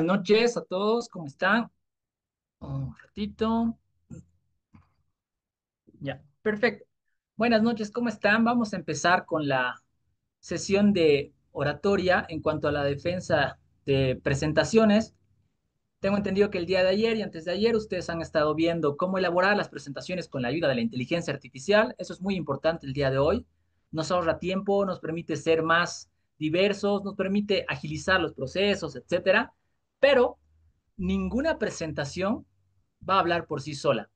Noches a todos, ¿cómo están? Un ratito. Ya, perfecto. Buenas noches, ¿cómo están? Vamos a empezar con la sesión de oratoria en cuanto a la defensa de presentaciones. Tengo entendido que el día de ayer y antes de ayer ustedes han estado viendo cómo elaborar las presentaciones con la ayuda de la inteligencia artificial. Eso es muy importante el día de hoy. Nos ahorra tiempo, nos permite ser más diversos, nos permite agilizar los procesos, etcétera. Pero ninguna presentación va a hablar por sí sola.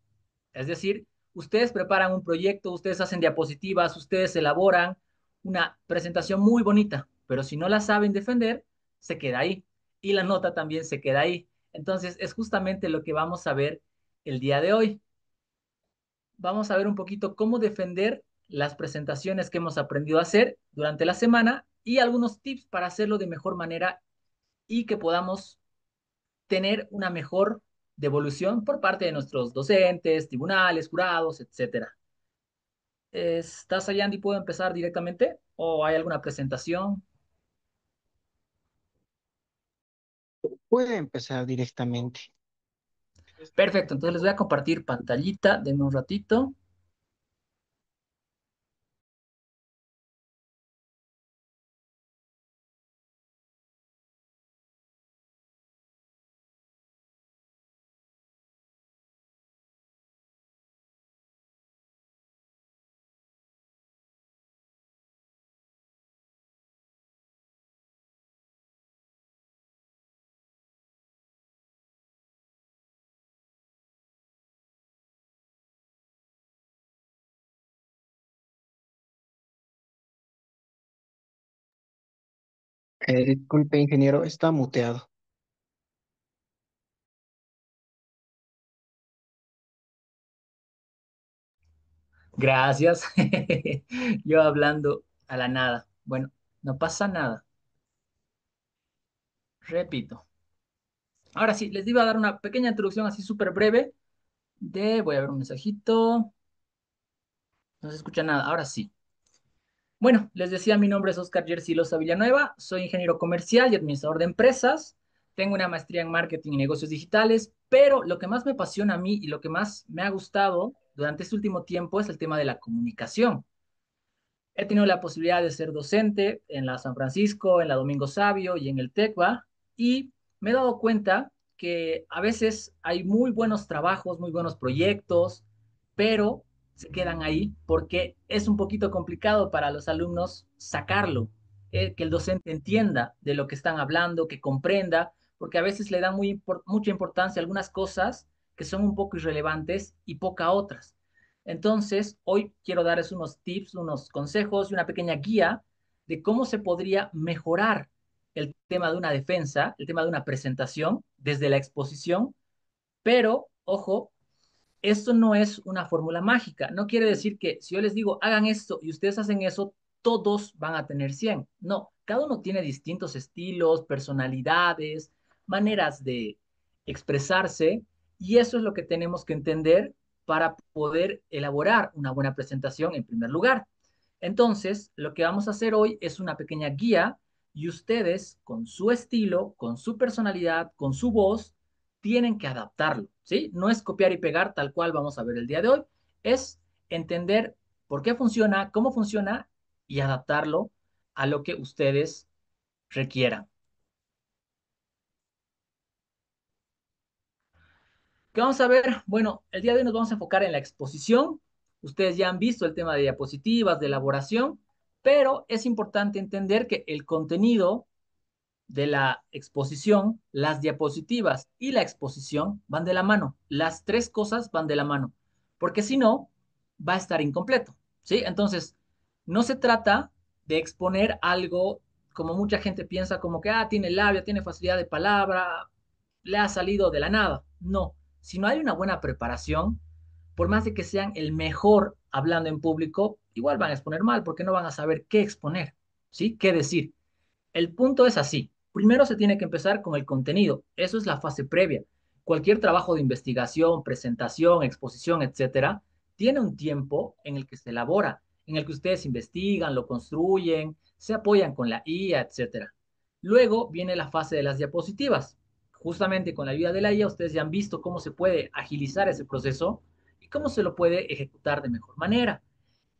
Es decir, ustedes preparan un proyecto, ustedes hacen diapositivas, ustedes elaboran una presentación muy bonita, pero si no la saben defender, se queda ahí. Y la nota también se queda ahí. Entonces, es justamente lo que vamos a ver el día de hoy. Vamos a ver un poquito cómo defender las presentaciones que hemos aprendido a hacer durante la semana y algunos tips para hacerlo de mejor manera y que podamos tener una mejor devolución por parte de nuestros docentes, tribunales, jurados, etcétera. ¿Estás allá, Andy? ¿Puedo empezar directamente? ¿O hay alguna presentación? Puede empezar directamente. Perfecto, entonces les voy a compartir pantallita, denme un ratito. Disculpe, ingeniero, está muteado. Gracias. Yo hablando a la nada. Bueno, no pasa nada. Repito. Ahora sí, les iba a dar una pequeña introducción así súper breve voy a ver un mensajito. No se escucha nada. Ahora sí. Bueno, les decía, mi nombre es Oscar Jersey Loza Villanueva, soy ingeniero comercial y administrador de empresas, tengo una maestría en marketing y negocios digitales, pero lo que más me apasiona a mí y lo que más me ha gustado durante este último tiempo es el tema de la comunicación. He tenido la posibilidad de ser docente en la San Francisco, en la Domingo Sabio y en el TECVA, y me he dado cuenta que a veces hay muy buenos trabajos, muy buenos proyectos, pero se quedan ahí porque es un poquito complicado para los alumnos sacarlo, que el docente entienda de lo que están hablando, que comprenda, porque a veces le dan mucha importancia a algunas cosas que son un poco irrelevantes y poca a otras. Entonces, hoy quiero darles unos tips, unos consejos y una pequeña guía de cómo se podría mejorar el tema de una defensa, el tema de una presentación desde la exposición, pero, ojo, esto no es una fórmula mágica. No quiere decir que si yo les digo hagan esto y ustedes hacen eso, todos van a tener 100. No, cada uno tiene distintos estilos, personalidades, maneras de expresarse y eso es lo que tenemos que entender para poder elaborar una buena presentación en primer lugar. Entonces, lo que vamos a hacer hoy es una pequeña guía y ustedes, con su estilo, con su personalidad, con su voz, tienen que adaptarlo, ¿sí? No es copiar y pegar tal cual vamos a ver el día de hoy, es entender por qué funciona, cómo funciona y adaptarlo a lo que ustedes requieran. ¿Qué vamos a ver? Bueno, el día de hoy nos vamos a enfocar en la exposición. Ustedes ya han visto el tema de diapositivas, de elaboración, pero es importante entender que el contenido de la exposición, las diapositivas y la exposición van de la mano. Las tres cosas van de la mano, porque si no, va a estar incompleto, ¿sí? Entonces, no se trata de exponer algo como mucha gente piensa, como que, tiene labia, tiene facilidad de palabra, le ha salido de la nada. No, si no hay una buena preparación, por más de que sean el mejor hablando en público, igual van a exponer mal porque no van a saber qué exponer, ¿sí? ¿Qué decir? El punto es así. Primero se tiene que empezar con el contenido. Eso es la fase previa. Cualquier trabajo de investigación, presentación, exposición, etcétera, tiene un tiempo en el que se elabora, en el que ustedes investigan, lo construyen, se apoyan con la IA, etcétera. Luego viene la fase de las diapositivas. justamente con la ayuda de la IA, ustedes ya han visto cómo se puede agilizar ese proceso y cómo se lo puede ejecutar de mejor manera.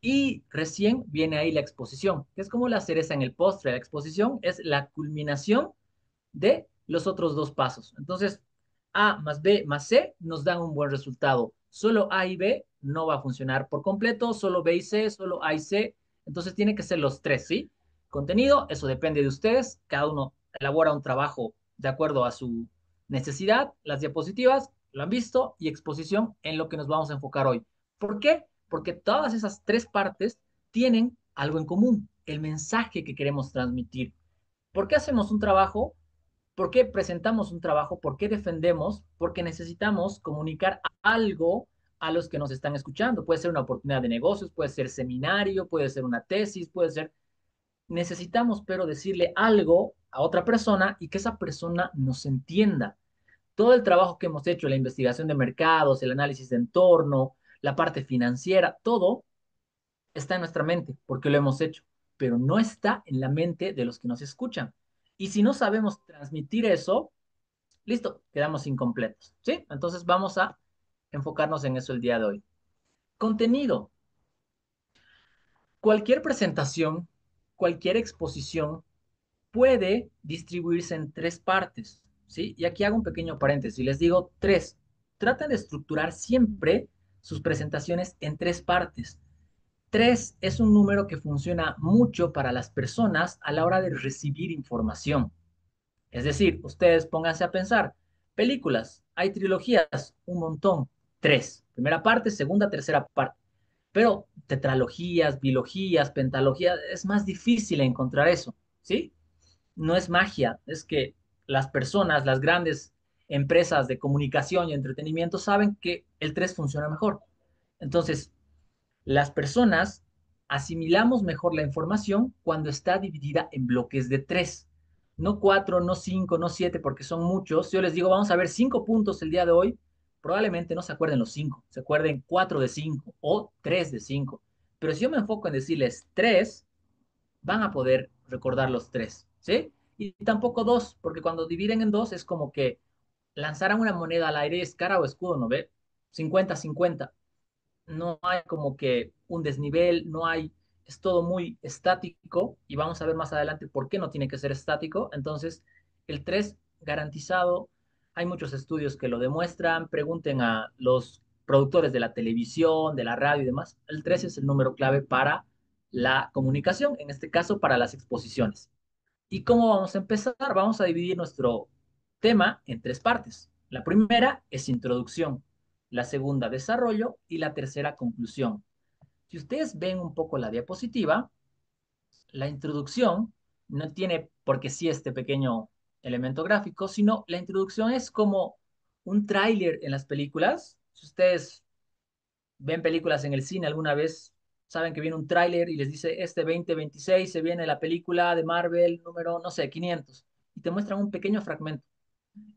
Y recién viene ahí la exposición, que es como la cereza en el postre. La exposición es la culminación de los otros dos pasos. Entonces, A más B más C nos dan un buen resultado. Solo A y B no va a funcionar por completo, solo B y C, solo A y C. Entonces, tiene que ser los tres, ¿sí? Contenido, eso depende de ustedes. Cada uno elabora un trabajo de acuerdo a su necesidad. Las diapositivas, lo han visto, y exposición en lo que nos vamos a enfocar hoy. ¿Por qué? Porque todas esas tres partes tienen algo en común, el mensaje que queremos transmitir. ¿Por qué hacemos un trabajo? ¿Por qué presentamos un trabajo? ¿Por qué defendemos? Porque necesitamos comunicar algo a los que nos están escuchando. Puede ser una oportunidad de negocios, puede ser seminario, puede ser una tesis, puede ser... Necesitamos, pero decirle algo a otra persona y que esa persona nos entienda. Todo el trabajo que hemos hecho, la investigación de mercados, el análisis de entorno, la parte financiera, todo está en nuestra mente porque lo hemos hecho, pero no está en la mente de los que nos escuchan. Y si no sabemos transmitir eso, listo, quedamos incompletos, ¿sí? Entonces vamos a enfocarnos en eso el día de hoy. Contenido. Cualquier presentación, cualquier exposición puede distribuirse en tres partes, ¿sí? Y aquí hago un pequeño paréntesis, les digo tres. Traten de estructurar siempre sus presentaciones en tres partes. Tres es un número que funciona mucho para las personas a la hora de recibir información. Es decir, ustedes pónganse a pensar, películas, hay trilogías, un montón, tres. Primera parte, segunda, tercera parte. Pero tetralogías, bilogías, pentalogías, es más difícil encontrar eso, ¿sí? No es magia, es que las personas, las grandes empresas de comunicación y entretenimiento saben que el 3 funciona mejor. Entonces, las personas asimilamos mejor la información cuando está dividida en bloques de tres. No cuatro, no cinco, no siete, porque son muchos. Si yo les digo, vamos a ver 5 puntos el día de hoy, probablemente no se acuerden los cinco, se acuerden cuatro de cinco o tres de cinco. Pero si yo me enfoco en decirles tres, van a poder recordar los tres, ¿sí? Y tampoco dos, porque cuando dividen en dos es como que lanzaran una moneda al aire, es cara o escudo, ¿no ve? 50-50, no hay como que un desnivel, no hay, es todo muy estático y vamos a ver más adelante por qué no tiene que ser estático. Entonces, el 3 garantizado, hay muchos estudios que lo demuestran, pregunten a los productores de la televisión, de la radio y demás, el 3 es el número clave para la comunicación, en este caso para las exposiciones. ¿Y cómo vamos a empezar? Vamos a dividir nuestro tema en tres partes. La primera es introducción, la segunda desarrollo y la tercera conclusión. Si ustedes ven un poco la diapositiva, la introducción no tiene por qué sí este pequeño elemento gráfico, sino la introducción es como un tráiler en las películas. Si ustedes ven películas en el cine alguna vez, saben que viene un tráiler y les dice, este 2026 se viene la película de Marvel número, no sé, 500, y te muestran un pequeño fragmento.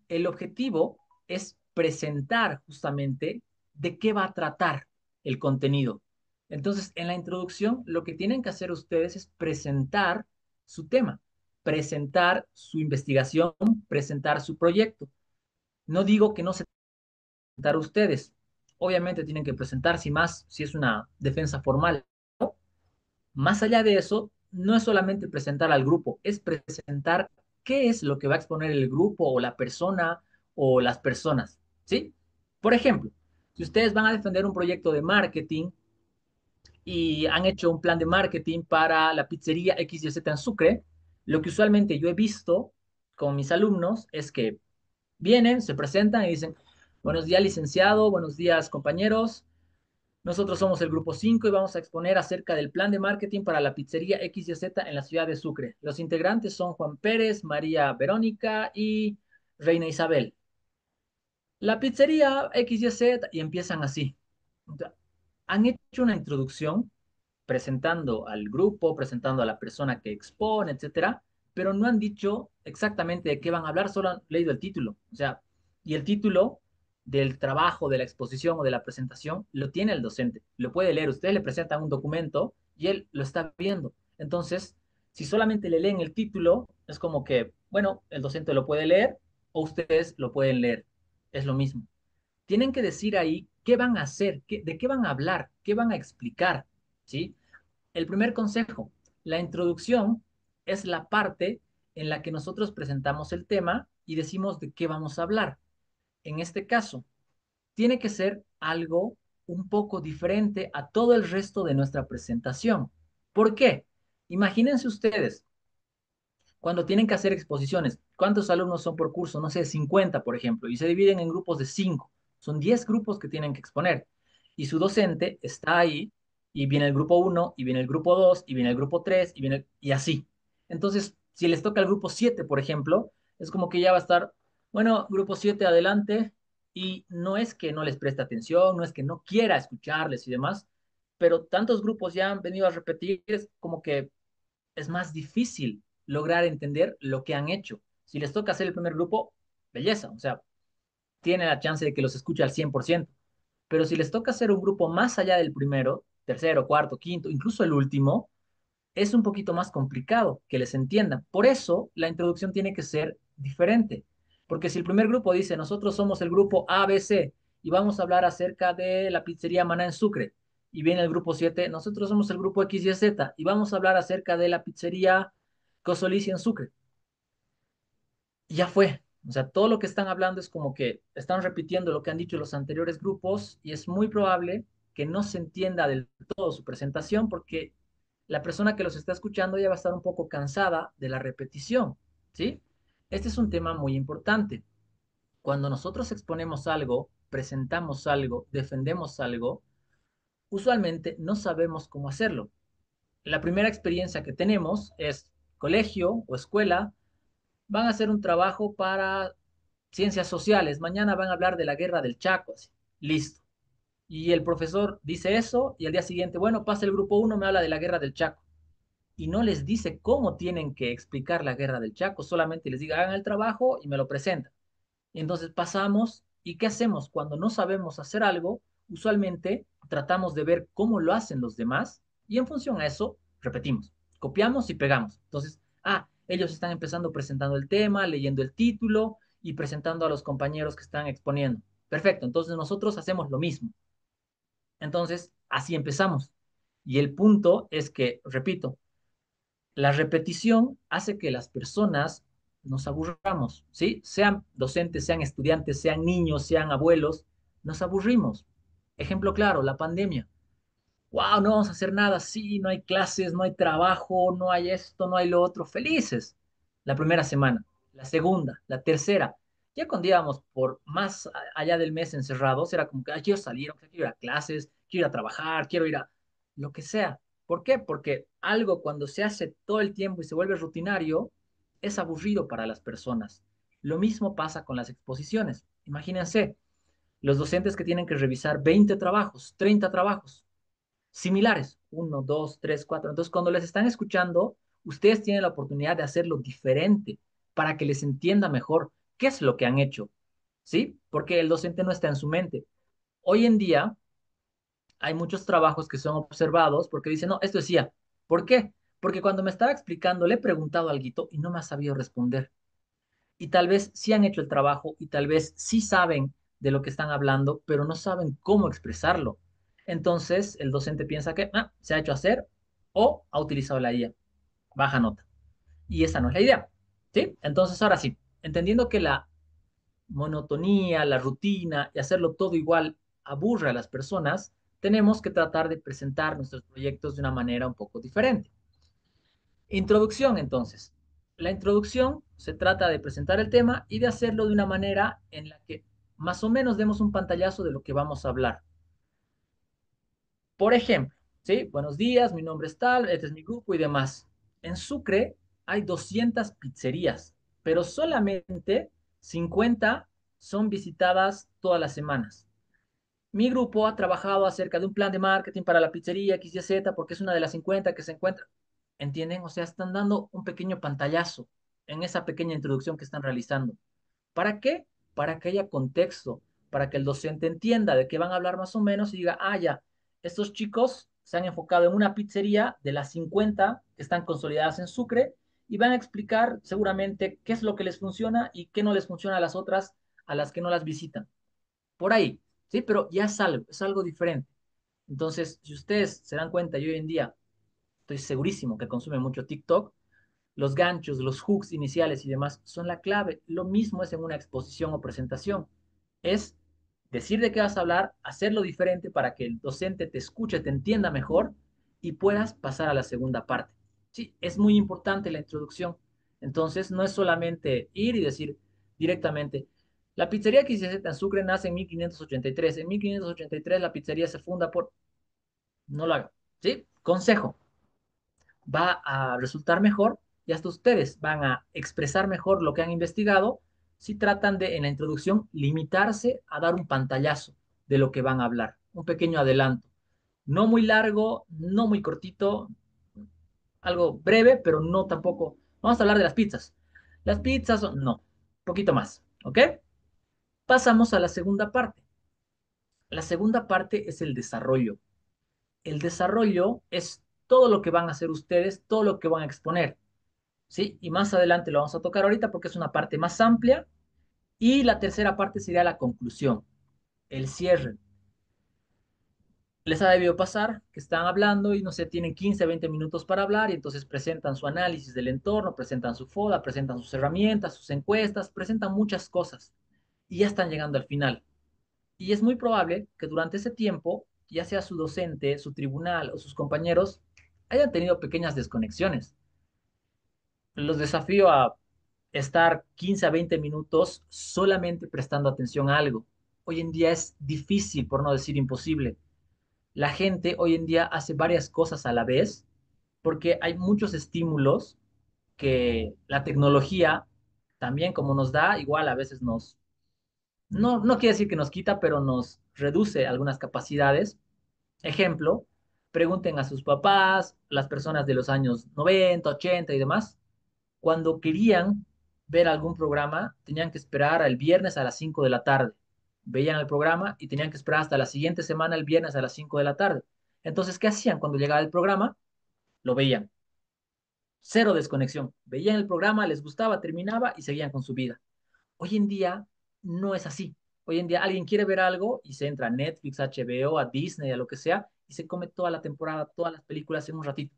El objetivo es presentar justamente de qué va a tratar el contenido. Entonces, en la introducción, lo que tienen que hacer ustedes es presentar su tema, presentar su investigación, presentar su proyecto. No digo que no se presentar ustedes. Obviamente tienen que presentarse, y más si es una defensa formal. Más allá de eso, no es solamente presentar al grupo, es presentar qué es lo que va a exponer el grupo o la persona o las personas, ¿sí? Por ejemplo, si ustedes van a defender un proyecto de marketing y han hecho un plan de marketing para la pizzería XYZ en Sucre, lo que usualmente yo he visto con mis alumnos es que vienen, se presentan y dicen, buenos días, licenciado, buenos días, compañeros. Nosotros somos el grupo 5 y vamos a exponer acerca del plan de marketing para la pizzería XYZ en la ciudad de Sucre. Los integrantes son Juan Pérez, María Verónica y Reina Isabel. La pizzería XYZ y empiezan así. Han hecho una introducción presentando al grupo, presentando a la persona que expone, etcétera, pero no han dicho exactamente de qué van a hablar, solo han leído el título. O sea, y el título del trabajo, de la exposición o de la presentación lo tiene el docente, lo puede leer. Ustedes le presentan un documento y él lo está viendo. Entonces, si solamente le leen el título, es como que, bueno, el docente lo puede leer o ustedes lo pueden leer. Es lo mismo. Tienen que decir ahí qué van a hacer, de qué van a hablar, qué van a explicar, ¿sí? El primer consejo, la introducción es la parte en la que nosotros presentamos el tema y decimos de qué vamos a hablar. En este caso, tiene que ser algo un poco diferente a todo el resto de nuestra presentación. ¿Por qué? Imagínense ustedes, cuando tienen que hacer exposiciones, ¿cuántos alumnos son por curso? No sé, 50, por ejemplo, y se dividen en grupos de 5. Son 10 grupos que tienen que exponer. Y su docente está ahí, y viene el grupo uno y viene el grupo 2 y viene el grupo 3 y así. Entonces, si les toca el grupo 7, por ejemplo, es como que ya va a estar, bueno, grupo 7 adelante, y no es que no les preste atención, no es que no quiera escucharles y demás, pero tantos grupos ya han venido a repetir, es como que es más difícil lograr entender lo que han hecho. Si les toca hacer el primer grupo, belleza, o sea, tiene la chance de que los escuche al 100%. Pero si les toca hacer un grupo más allá del primero, tercero, cuarto, quinto, incluso el último, es un poquito más complicado que les entiendan. Por eso la introducción tiene que ser diferente. Porque si el primer grupo dice, nosotros somos el grupo ABC y vamos a hablar acerca de la pizzería Maná en Sucre, y viene el grupo 7, nosotros somos el grupo X y Z y vamos a hablar acerca de la pizzería Cosolisi en Sucre. Y ya fue. O sea, todo lo que están hablando es como que están repitiendo lo que han dicho los anteriores grupos y es muy probable que no se entienda del todo su presentación porque la persona que los está escuchando ya va a estar un poco cansada de la repetición, ¿sí? Este es un tema muy importante. Cuando nosotros exponemos algo, presentamos algo, defendemos algo, usualmente no sabemos cómo hacerlo. La primera experiencia que tenemos es colegio o escuela, van a hacer un trabajo para ciencias sociales, mañana van a hablar de la guerra del Chaco, así, listo. Y el profesor dice eso y al día siguiente, bueno, pasa el grupo uno, me habla de la guerra del Chaco. Y no les dice cómo tienen que explicar la guerra del Chaco, solamente les diga, hagan el trabajo y me lo presentan. Y entonces pasamos, ¿y qué hacemos? Cuando no sabemos hacer algo, usualmente tratamos de ver cómo lo hacen los demás y en función a eso repetimos, copiamos y pegamos. Entonces, ellos están empezando presentando el tema, leyendo el título y presentando a los compañeros que están exponiendo. Perfecto, entonces nosotros hacemos lo mismo. Entonces, así empezamos. Y el punto es que, repito, la repetición hace que las personas nos aburramos, ¿sí? Sean docentes, sean estudiantes, sean niños, sean abuelos, nos aburrimos. Ejemplo claro, la pandemia. Wow, no vamos a hacer nada, sí, no hay clases, no hay trabajo, no hay esto, no hay lo otro. Felices. La primera semana, la segunda, la tercera. Ya cuando íbamos por más allá del mes encerrados, era como que quiero salir, o sea, quiero ir a clases, quiero ir a trabajar, quiero ir a lo que sea. ¿Por qué? Porque algo cuando se hace todo el tiempo y se vuelve rutinario, es aburrido para las personas. Lo mismo pasa con las exposiciones. Imagínense, los docentes que tienen que revisar 20 trabajos, 30 trabajos similares, uno, dos, tres, cuatro. Entonces, cuando les están escuchando, ustedes tienen la oportunidad de hacerlo diferente para que les entienda mejor qué es lo que han hecho, ¿sí? Porque el docente no está en su mente. Hoy en día hay muchos trabajos que son observados porque dicen, no, esto decía. ¿Por qué? Porque cuando me estaba explicando, le he preguntado algo y no me ha sabido responder y tal vez sí han hecho el trabajo y tal vez sí saben de lo que están hablando, pero no saben cómo expresarlo. Entonces, el docente piensa que se ha hecho hacer o ha utilizado la IA. Baja nota. Y esa no es la idea. ¿Sí? Entonces, ahora sí, entendiendo que la monotonía, la rutina y hacerlo todo igual aburre a las personas, tenemos que tratar de presentar nuestros proyectos de una manera un poco diferente. Introducción, entonces. La introducción se trata de presentar el tema y de hacerlo de una manera en la que más o menos demos un pantallazo de lo que vamos a hablar. Por ejemplo, ¿sí? Buenos días, mi nombre es tal, este es mi grupo y demás. En Sucre hay 200 pizzerías, pero solamente 50 son visitadas todas las semanas. Mi grupo ha trabajado acerca de un plan de marketing para la pizzería XYZ porque es una de las 50 que se encuentra. ¿Entienden? O sea, están dando un pequeño pantallazo en esa pequeña introducción que están realizando. ¿Para qué? Para que haya contexto, para que el docente entienda de qué van a hablar más o menos y diga, ya, estos chicos se han enfocado en una pizzería de las 50 que están consolidadas en Sucre y van a explicar seguramente qué es lo que les funciona y qué no les funciona a las otras, a las que no las visitan. Por ahí, ¿sí? Pero ya es algo diferente. Entonces, si ustedes se dan cuenta, yo hoy en día estoy segurísimo que consumen mucho TikTok, los ganchos, los hooks iniciales y demás son la clave. Lo mismo es en una exposición o presentación. Es decir de qué vas a hablar, hacerlo diferente para que el docente te escuche, te entienda mejor y puedas pasar a la segunda parte. Sí, es muy importante la introducción. Entonces, no es solamente ir y decir directamente, la pizzería que se en Sucre nace en 1583. En 1583 la pizzería se funda por... No lo hagan. ¿Sí? Consejo, va a resultar mejor y hasta ustedes van a expresar mejor lo que han investigado si tratan de, en la introducción, limitarse a dar un pantallazo de lo que van a hablar, un pequeño adelanto. No muy largo, no muy cortito, algo breve, pero no tampoco. Vamos a hablar de las pizzas. Las pizzas son, no, poquito más, ¿ok? Pasamos a la segunda parte. La segunda parte es el desarrollo. El desarrollo es todo lo que van a hacer ustedes, todo lo que van a exponer. ¿Sí? Y más adelante lo vamos a tocar ahorita porque es una parte más amplia. Y la tercera parte sería la conclusión, el cierre. Les ha debido pasar que están hablando y no sé, tienen 15, 20 minutos para hablar y entonces presentan su análisis del entorno, presentan su FODA, presentan sus herramientas, sus encuestas, presentan muchas cosas y ya están llegando al final. Y es muy probable que durante ese tiempo, ya sea su docente, su tribunal o sus compañeros, hayan tenido pequeñas desconexiones. Los desafío a estar 15 a 20 minutos solamente prestando atención a algo. Hoy en día es difícil, por no decir imposible. La gente hoy en día hace varias cosas a la vez porque hay muchos estímulos que la tecnología también como nos da, igual a veces nos, no quiere decir que nos quita, pero nos reduce algunas capacidades. Ejemplo, pregunten a sus papás, las personas de los años 90, 80 y demás, cuando querían ver algún programa, tenían que esperar el viernes a las 5 de la tarde. Veían el programa y tenían que esperar hasta la siguiente semana, el viernes a las 5 de la tarde. Entonces, ¿qué hacían cuando llegaba el programa? Lo veían. Cero desconexión. Veían el programa, les gustaba, terminaba y seguían con su vida. Hoy en día no es así. Hoy en día alguien quiere ver algo y se entra a Netflix, a HBO, a Disney, a lo que sea, y se come toda la temporada, todas las películas en un ratito.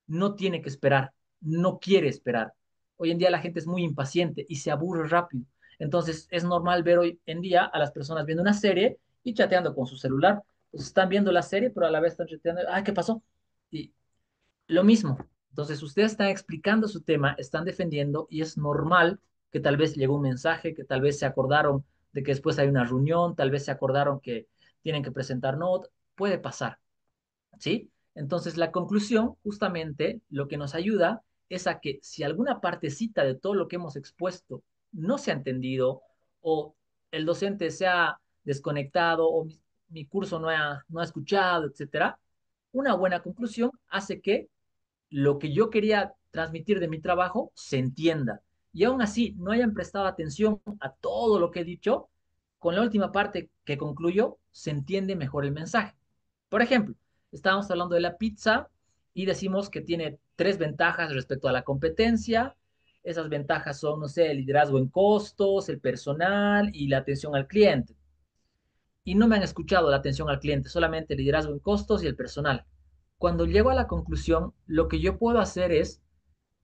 No tiene que esperar, no quiere esperar. Hoy en día la gente es muy impaciente y se aburre rápido. Entonces es normal ver hoy en día a las personas viendo una serie y chateando con su celular. Pues están viendo la serie, pero a la vez están chateando. Ah, ¿qué pasó? Y lo mismo. Entonces ustedes están explicando su tema, están defendiendo y es normal que tal vez llegó un mensaje, que tal vez se acordaron de que después hay una reunión, tal vez se acordaron que tienen que presentar notas. Puede pasar. ¿Sí? Entonces, la conclusión, justamente, lo que nos ayuda es a que si alguna partecita de todo lo que hemos expuesto no se ha entendido o el docente se ha desconectado o mi curso no ha escuchado, etcétera, una buena conclusión hace que lo que yo quería transmitir de mi trabajo se entienda. Y aún así no hayan prestado atención a todo lo que he dicho, con la última parte que concluyo, se entiende mejor el mensaje. Por ejemplo, estábamos hablando de la pizza y decimos que tiene tres ventajas respecto a la competencia. Esas ventajas son, no sé, el liderazgo en costos, el personal y la atención al cliente. Y no me han escuchado la atención al cliente, solamente el liderazgo en costos y el personal. Cuando llego a la conclusión, lo que yo puedo hacer es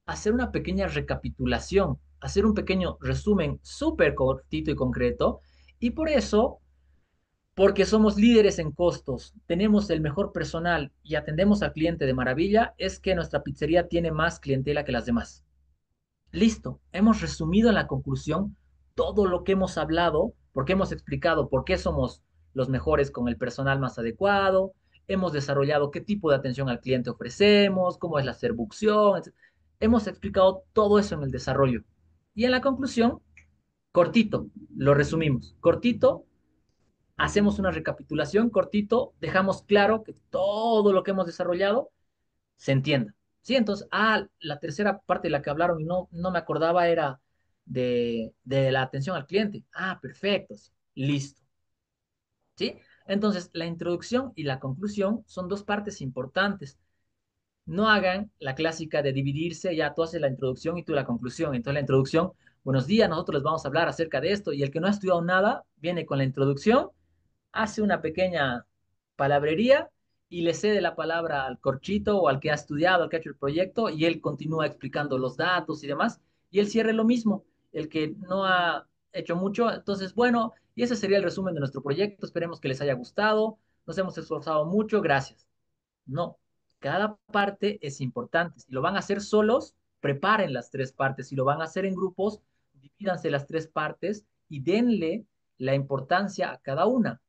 hacer una pequeña recapitulación, hacer un pequeño resumen súper cortito y concreto. Y por eso, porque somos líderes en costos, tenemos el mejor personal y atendemos al cliente de maravilla, es que nuestra pizzería tiene más clientela que las demás. Listo, hemos resumido en la conclusión todo lo que hemos hablado, porque hemos explicado por qué somos los mejores con el personal más adecuado, hemos desarrollado qué tipo de atención al cliente ofrecemos, cómo es la servucción, etc. Hemos explicado todo eso en el desarrollo. Y en la conclusión, cortito, lo resumimos. Cortito, hacemos una recapitulación, cortito, dejamos claro que todo lo que hemos desarrollado se entienda. Sí, entonces, la tercera parte de la que hablaron y no me acordaba era de la atención al cliente. Ah, perfecto, listo. ¿Sí? Entonces, la introducción y la conclusión son dos partes importantes. No hagan la clásica de dividirse, ya tú haces la introducción y tú la conclusión. Entonces la introducción, buenos días, nosotros les vamos a hablar acerca de esto y el que no ha estudiado nada viene con la introducción, hace una pequeña palabrería y le cede la palabra al corchito o al que ha estudiado, al que ha hecho el proyecto, y él continúa explicando los datos y demás, y él cierre lo mismo, el que no ha hecho mucho. Entonces, bueno, y ese sería el resumen de nuestro proyecto. Esperemos que les haya gustado, nos hemos esforzado mucho, gracias. No, cada parte es importante. Si lo van a hacer solos, preparen las tres partes. Si lo van a hacer en grupos, divídanse las tres partes y denle la importancia a cada una.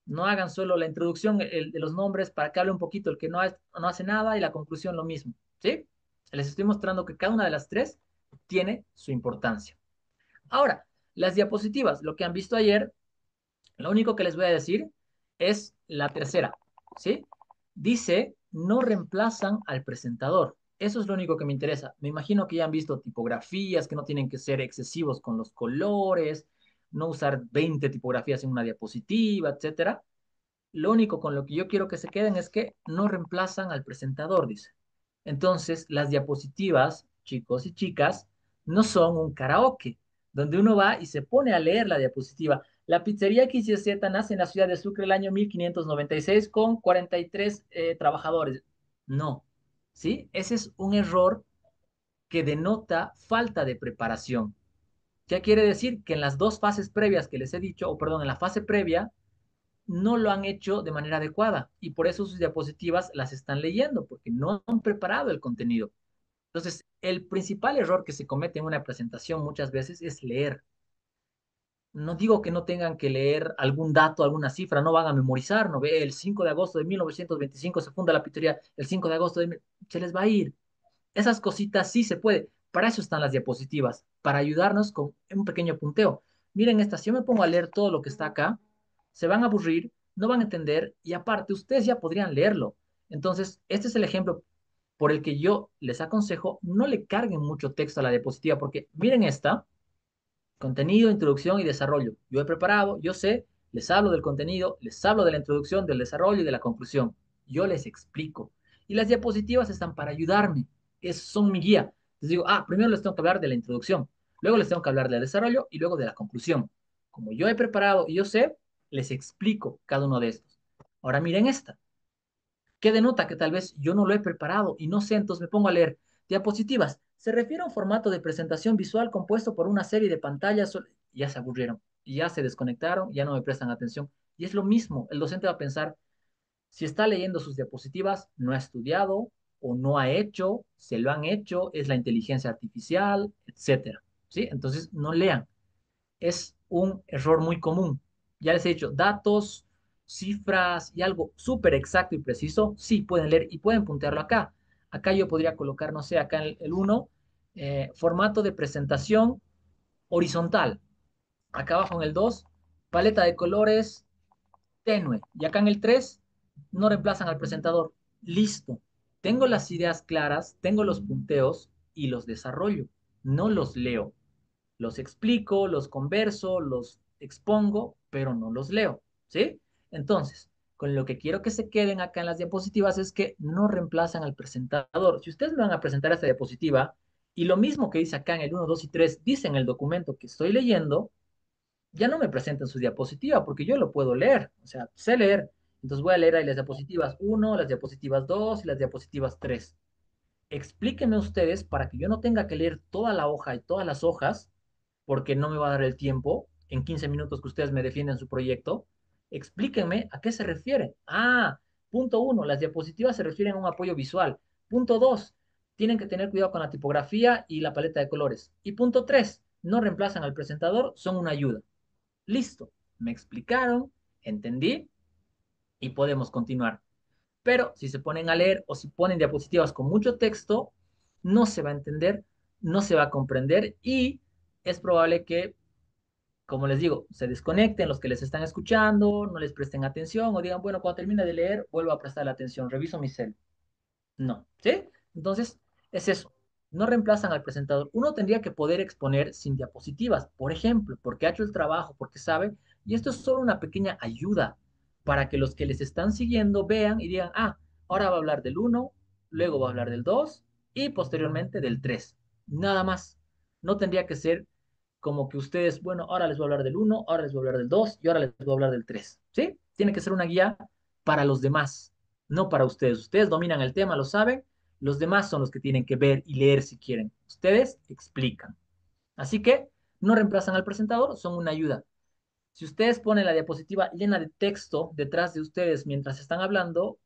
No hagan solo la introducción de los nombres para que hable un poquito el que no hace nada y la conclusión lo mismo. ¿Sí? Les estoy mostrando que cada una de las tres tiene su importancia. Ahora, las diapositivas, lo que han visto ayer, lo único que les voy a decir es la tercera, ¿sí? Dice, no reemplazan al presentador. Eso es lo único que me interesa. Me imagino que ya han visto tipografías, que no tienen que ser excesivos con los colores, no usar 20 tipografías en una diapositiva, etcétera. Lo único con lo que yo quiero que se queden es que no reemplazan al presentador, dice. Entonces, las diapositivas, chicos y chicas, no son un karaoke, donde uno va y se pone a leer la diapositiva. La pizzería XYZ nace en la ciudad de Sucre el año 1596 con 43 trabajadores. No, ¿sí? Ese es un error que denota falta de preparación. Ya quiere decir que en las dos fases previas que les he dicho, o perdón, en la fase previa, no lo han hecho de manera adecuada y por eso sus diapositivas las están leyendo, porque no han preparado el contenido. Entonces, el principal error que se comete en una presentación muchas veces es leer. No digo que no tengan que leer algún dato, alguna cifra, no van a memorizar, no ve, el 5 de agosto de 1925 se funda la pizzería, el 5 de agosto de... Se les va a ir. Esas cositas sí se puede. Para eso están las diapositivas, para ayudarnos con un pequeño punteo. Miren esta, si yo me pongo a leer todo lo que está acá, se van a aburrir, no van a entender y aparte ustedes ya podrían leerlo. Entonces, este es el ejemplo por el que yo les aconsejo, no le carguen mucho texto a la diapositiva, porque miren esta, contenido, introducción y desarrollo. Yo he preparado, yo sé, les hablo del contenido, les hablo de la introducción, del desarrollo y de la conclusión. Yo les explico. Y las diapositivas están para ayudarme, son mi guía. Les digo, primero les tengo que hablar de la introducción, luego les tengo que hablar del desarrollo y luego de la conclusión. Como yo he preparado y yo sé, les explico cada uno de estos. Ahora miren esta. ¿Qué denota? Que tal vez yo no lo he preparado y no sé, entonces me pongo a leer. Diapositivas. Se refiere a un formato de presentación visual compuesto por una serie de pantallas. Ya se aburrieron, ya se desconectaron, ya no me prestan atención. Y es lo mismo, el docente va a pensar, si está leyendo sus diapositivas, no ha estudiado o no ha hecho, se lo han hecho, es la inteligencia artificial, etcétera. ¿Sí? Entonces, no lean, es un error muy común. Ya les he dicho, datos, cifras y algo súper exacto y preciso, sí pueden leer y pueden puntearlo acá. Acá yo podría colocar, no sé, acá en el 1, formato de presentación horizontal. Acá abajo en el 2, paleta de colores tenue. Y acá en el 3, no reemplazan al presentador. Listo. Tengo las ideas claras, tengo los punteos y los desarrollo. No los leo. Los explico, los converso, los expongo, pero no los leo, ¿sí? Entonces, con lo que quiero que se queden acá en las diapositivas es que no reemplazan al presentador. Si ustedes me van a presentar esta diapositiva y lo mismo que dice acá en el 1, 2 y 3 dice en el documento que estoy leyendo, ya no me presenten su diapositiva porque yo lo puedo leer, o sea, sé leer. Entonces voy a leer ahí las diapositivas 1, las diapositivas 2 y las diapositivas 3. Explíquenme ustedes para que yo no tenga que leer toda la hoja y todas las hojas porque no me va a dar el tiempo en 15 minutos que ustedes me defienden su proyecto. Explíquenme a qué se refiere. Punto uno, las diapositivas se refieren a un apoyo visual. Punto dos, tienen que tener cuidado con la tipografía y la paleta de colores. Y punto tres, no reemplazan al presentador, son una ayuda. Listo, me explicaron, entendí y podemos continuar. Pero si se ponen a leer o si ponen diapositivas con mucho texto, no se va a entender, no se va a comprender y es probable que, como les digo, se desconecten los que les están escuchando, no les presten atención o digan, bueno, cuando termine de leer, vuelvo a prestar la atención, reviso mi cel. No, ¿sí? Entonces, es eso. No reemplazan al presentador. Uno tendría que poder exponer sin diapositivas, por ejemplo, porque ha hecho el trabajo, porque sabe, y esto es solo una pequeña ayuda para que los que les están siguiendo vean y digan, ahora va a hablar del uno, luego va a hablar del 2 y posteriormente del 3. Nada más. No tendría que ser como que ustedes, bueno, ahora les voy a hablar del uno, ahora les voy a hablar del 2 y ahora les voy a hablar del 3. ¿Sí? Tiene que ser una guía para los demás, no para ustedes. Ustedes dominan el tema, lo saben. Los demás son los que tienen que ver y leer si quieren. Ustedes explican. Así que no reemplazan al presentador, son una ayuda. Si ustedes ponen la diapositiva llena de texto detrás de ustedes mientras están hablando,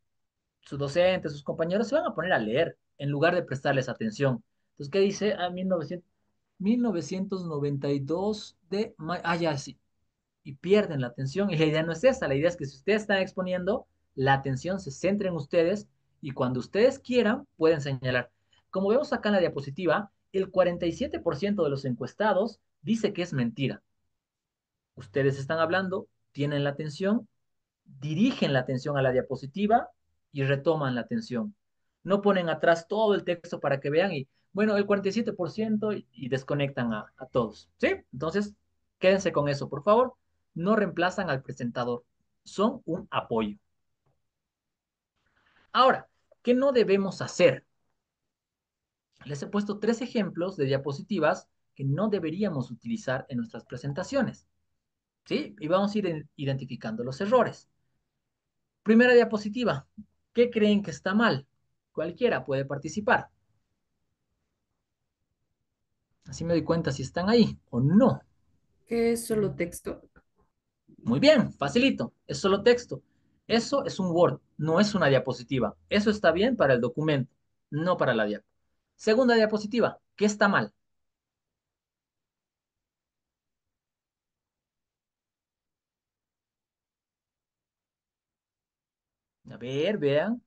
sus docentes, sus compañeros se van a poner a leer en lugar de prestarles atención. Entonces, ¿qué dice? 1992 de mayo. Ah, ya sí. Y pierden la atención. Y la idea no es esa. La idea es que si ustedes están exponiendo, la atención se centre en ustedes y cuando ustedes quieran, pueden señalar. Como vemos acá en la diapositiva, el 47% de los encuestados dice que es mentira. Ustedes están hablando, tienen la atención, dirigen la atención a la diapositiva y retoman la atención. No ponen atrás todo el texto para que vean y, bueno, el 47% y desconectan a todos. ¿Sí? Entonces, quédense con eso, por favor. No reemplazan al presentador. Son un apoyo. Ahora, ¿qué no debemos hacer? Les he puesto tres ejemplos de diapositivas que no deberíamos utilizar en nuestras presentaciones. ¿Sí? Y vamos a ir identificando los errores. Primera diapositiva. ¿Qué creen que está mal? Cualquiera puede participar. Así me doy cuenta si están ahí o no. ¿Qué es solo texto? Muy bien, facilito. Es solo texto. Eso es un Word, no es una diapositiva. Eso está bien para el documento, no para la diapo. Segunda diapositiva. ¿Qué está mal? A ver, vean.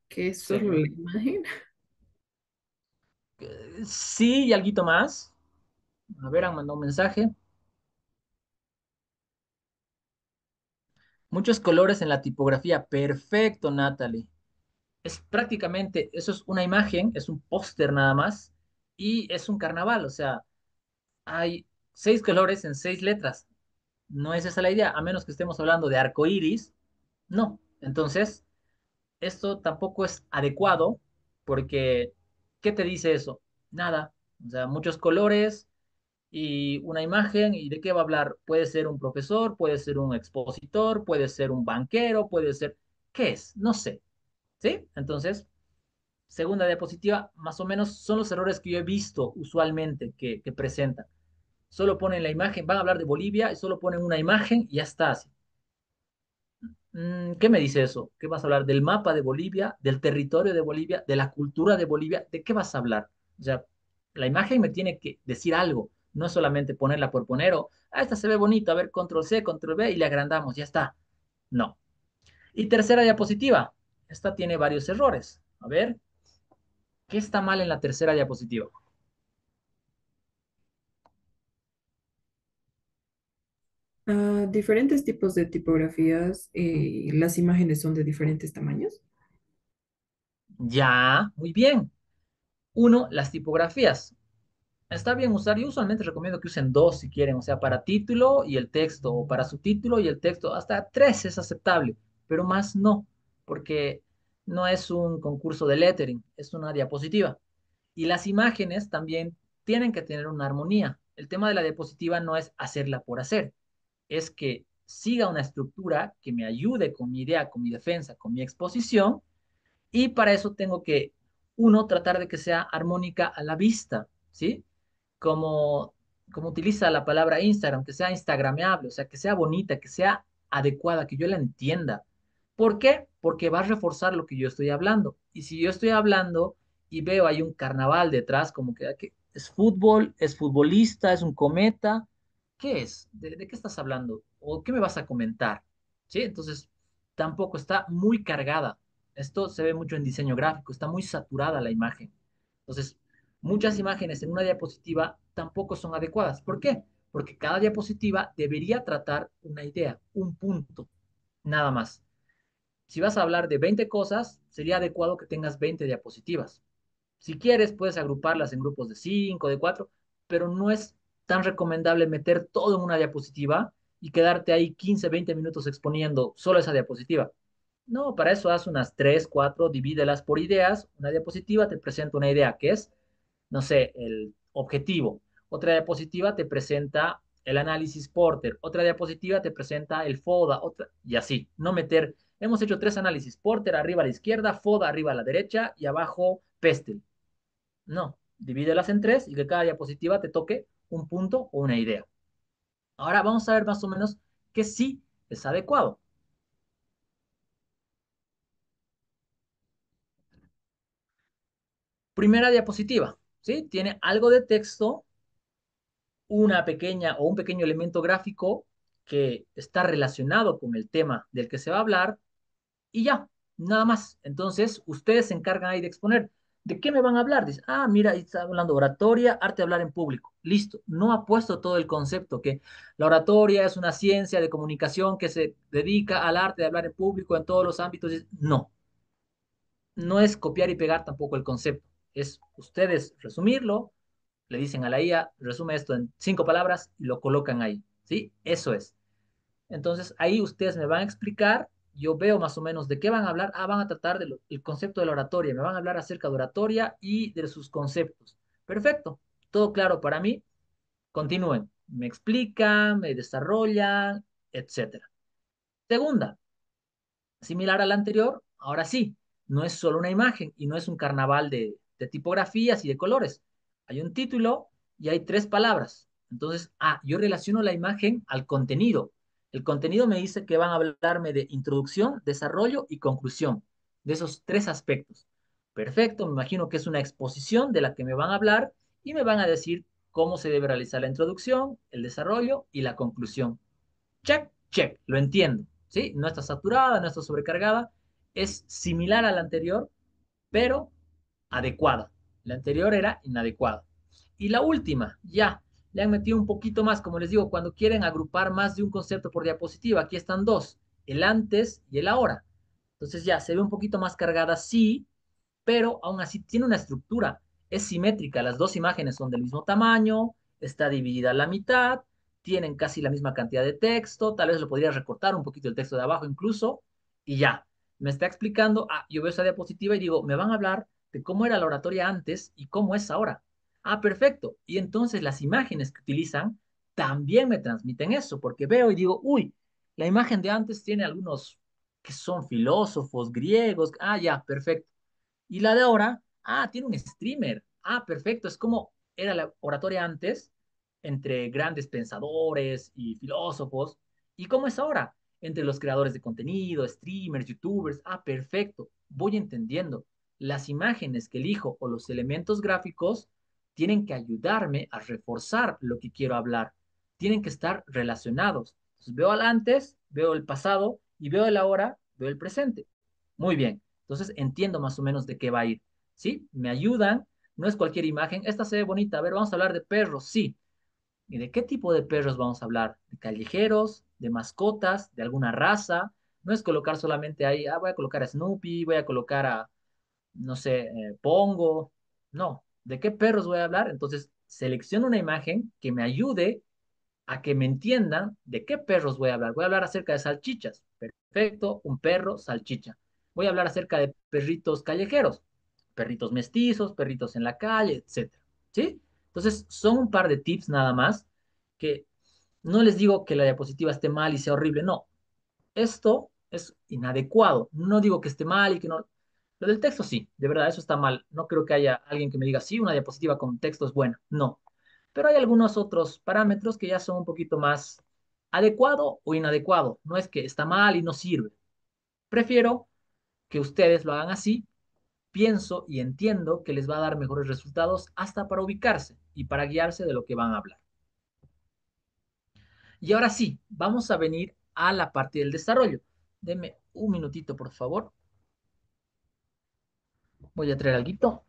¿Qué es solo la Segunda. imagen? Sí, y alguito más. A ver, han mandado un mensaje. Muchos colores en la tipografía. Perfecto, Natalie. Es prácticamente, eso es una imagen, es un póster nada más, y es un carnaval, o sea, hay 6 colores en 6 letras. No es esa la idea, a menos que estemos hablando de arco iris, no. Entonces, esto tampoco es adecuado, porque, ¿qué te dice eso? Nada. O sea, muchos colores y una imagen, ¿y de qué va a hablar? Puede ser un profesor, puede ser un expositor, puede ser un banquero, puede ser, ¿qué es? No sé. ¿Sí? Entonces, segunda diapositiva, más o menos son los errores que yo he visto usualmente que presentan. Solo ponen la imagen, van a hablar de Bolivia y solo ponen una imagen y ya está así. ¿Qué me dice eso? ¿Qué vas a hablar? ¿Del mapa de Bolivia? ¿Del territorio de Bolivia? ¿De la cultura de Bolivia? ¿De qué vas a hablar? O sea, la imagen me tiene que decir algo, no es solamente ponerla por poner o, esta se ve bonita, a ver, control C, control V y le agrandamos, ya está. No. Y tercera diapositiva, esta tiene varios errores. A ver, ¿qué está mal en la tercera diapositiva? Diferentes tipos de tipografías, las imágenes son de diferentes tamaños. Ya, muy bien. Uno, las tipografías. Está bien usar, yo usualmente recomiendo que usen dos si quieren, o sea, para título y el texto, o para subtítulo y el texto, hasta tres es aceptable, pero más no, porque no es un concurso de lettering, es una diapositiva. Y las imágenes también tienen que tener una armonía. El tema de la diapositiva no es hacerla por hacer, es que siga una estructura que me ayude con mi idea, con mi defensa, con mi exposición y para eso tengo que, uno, tratar de que sea armónica a la vista, ¿sí? Como, como utiliza la palabra Instagram, que sea instagrameable, o sea, que sea bonita, que sea adecuada, que yo la entienda. ¿Por qué? Porque va a reforzar lo que yo estoy hablando. Y si yo estoy hablando y veo hay un carnaval detrás, como que es fútbol, es futbolista, es un cometa, ¿qué es? ¿De qué estás hablando? ¿O qué me vas a comentar? ¿Sí? Entonces, tampoco está muy cargada. Esto se ve mucho en diseño gráfico, está muy saturada la imagen. Entonces, muchas imágenes en una diapositiva tampoco son adecuadas. ¿Por qué? Porque cada diapositiva debería tratar una idea, un punto, nada más. Si vas a hablar de 20 cosas, sería adecuado que tengas 20 diapositivas. Si quieres, puedes agruparlas en grupos de 5, de 4, pero no es tan recomendable meter todo en una diapositiva y quedarte ahí 15, 20 minutos exponiendo solo esa diapositiva. No, para eso haz unas 3, 4, divídelas por ideas. Una diapositiva te presenta una idea que es, no sé, el objetivo. Otra diapositiva te presenta el análisis Porter. Otra diapositiva te presenta el FODA. Otra, y así. No meter. Hemos hecho 3 análisis. Porter arriba a la izquierda, FODA arriba a la derecha y abajo Pestel. No. Divídelas en 3 y que cada diapositiva te toque un punto o una idea. Ahora vamos a ver más o menos que sí es adecuado. Primera diapositiva, ¿sí? Tiene algo de texto, una pequeña o un pequeño elemento gráfico que está relacionado con el tema del que se va a hablar y ya, nada más. Entonces, ustedes se encargan ahí de exponer. ¿De qué me van a hablar? Dice, ah, mira, ahí está hablando oratoria, arte de hablar en público. Listo. No ha puesto todo el concepto que la oratoria es una ciencia de comunicación que se dedica al arte de hablar en público en todos los ámbitos. No, no es copiar y pegar tampoco el concepto. Es ustedes resumirlo, le dicen a la IA, resume esto en 5 palabras y lo colocan ahí. ¿Sí? Eso es. Entonces, ahí ustedes me van a explicar, yo veo más o menos de qué van a hablar. Ah, van a tratar del concepto de la oratoria, me van a hablar acerca de oratoria y de sus conceptos. Perfecto, todo claro para mí. Continúen, me explican, me desarrollan, etcétera. Segunda, similar al anterior, ahora sí, no es solo una imagen y no es un carnaval de tipografías y de colores. Hay un título y hay 3 palabras. Entonces, yo relaciono la imagen al contenido. El contenido me dice que van a hablarme de introducción, desarrollo y conclusión, de esos 3 aspectos. Perfecto, me imagino que es una exposición de la que me van a hablar y me van a decir cómo se debe realizar la introducción, el desarrollo y la conclusión. Check, check, lo entiendo, ¿sí? No está saturada, no está sobrecargada, es similar a la anterior, pero adecuada. La anterior era inadecuada. Y la última, ya, le han metido un poquito más, como les digo, cuando quieren agrupar más de un concepto por diapositiva, aquí están 2, el antes y el ahora. Entonces ya, se ve un poquito más cargada, sí, pero aún así tiene una estructura, es simétrica, las 2 imágenes son del mismo tamaño, está dividida a la mitad, tienen casi la misma cantidad de texto, tal vez lo podría recortar un poquito el texto de abajo incluso, y ya, me está explicando, yo veo esa diapositiva y digo, me van a hablar de cómo era la oratoria antes y cómo es ahora. Ah, perfecto. Y entonces las imágenes que utilizan también me transmiten eso, porque veo y digo, uy, la imagen de antes tiene algunos que son filósofos griegos. Ah, ya, perfecto. Y la de ahora, tiene un streamer. Ah, perfecto. Es como era la oratoria antes, entre grandes pensadores y filósofos. ¿Y cómo es ahora? Entre los creadores de contenido, streamers, youtubers. Ah, perfecto. Voy entendiendo. Las imágenes que elijo o los elementos gráficos tienen que ayudarme a reforzar lo que quiero hablar. Tienen que estar relacionados. Entonces, veo al antes, veo el pasado y veo el ahora, veo el presente. Muy bien. Entonces entiendo más o menos de qué va a ir. ¿Sí? Me ayudan. No es cualquier imagen. Esta se ve bonita. A ver, vamos a hablar de perros. Sí. ¿Y de qué tipo de perros vamos a hablar? ¿De callejeros? ¿De mascotas? ¿De alguna raza? No es colocar solamente ahí, voy a colocar a Snoopy, voy a colocar a, no sé, Pongo. No. ¿De qué perros voy a hablar? Entonces, selecciono una imagen que me ayude a que me entiendan de qué perros voy a hablar. Voy a hablar acerca de salchichas. Perfecto, un perro, salchicha. Voy a hablar acerca de perritos callejeros, perritos mestizos, perritos en la calle, etcétera. ¿Sí? Entonces, son un par de tips nada más que no les digo que la diapositiva esté mal y sea horrible, no. Esto es inadecuado. No digo que esté mal y que no. Lo del texto sí, de verdad, eso está mal. No creo que haya alguien que me diga, sí, una diapositiva con texto es buena. No. Pero hay algunos otros parámetros que ya son un poquito más adecuado o inadecuado. No es que está mal y no sirve. Prefiero que ustedes lo hagan así. Pienso y entiendo que les va a dar mejores resultados hasta para ubicarse y para guiarse de lo que van a hablar. Y ahora sí, vamos a venir a la parte del desarrollo. Deme un minutito, por favor. Voy a traer algo.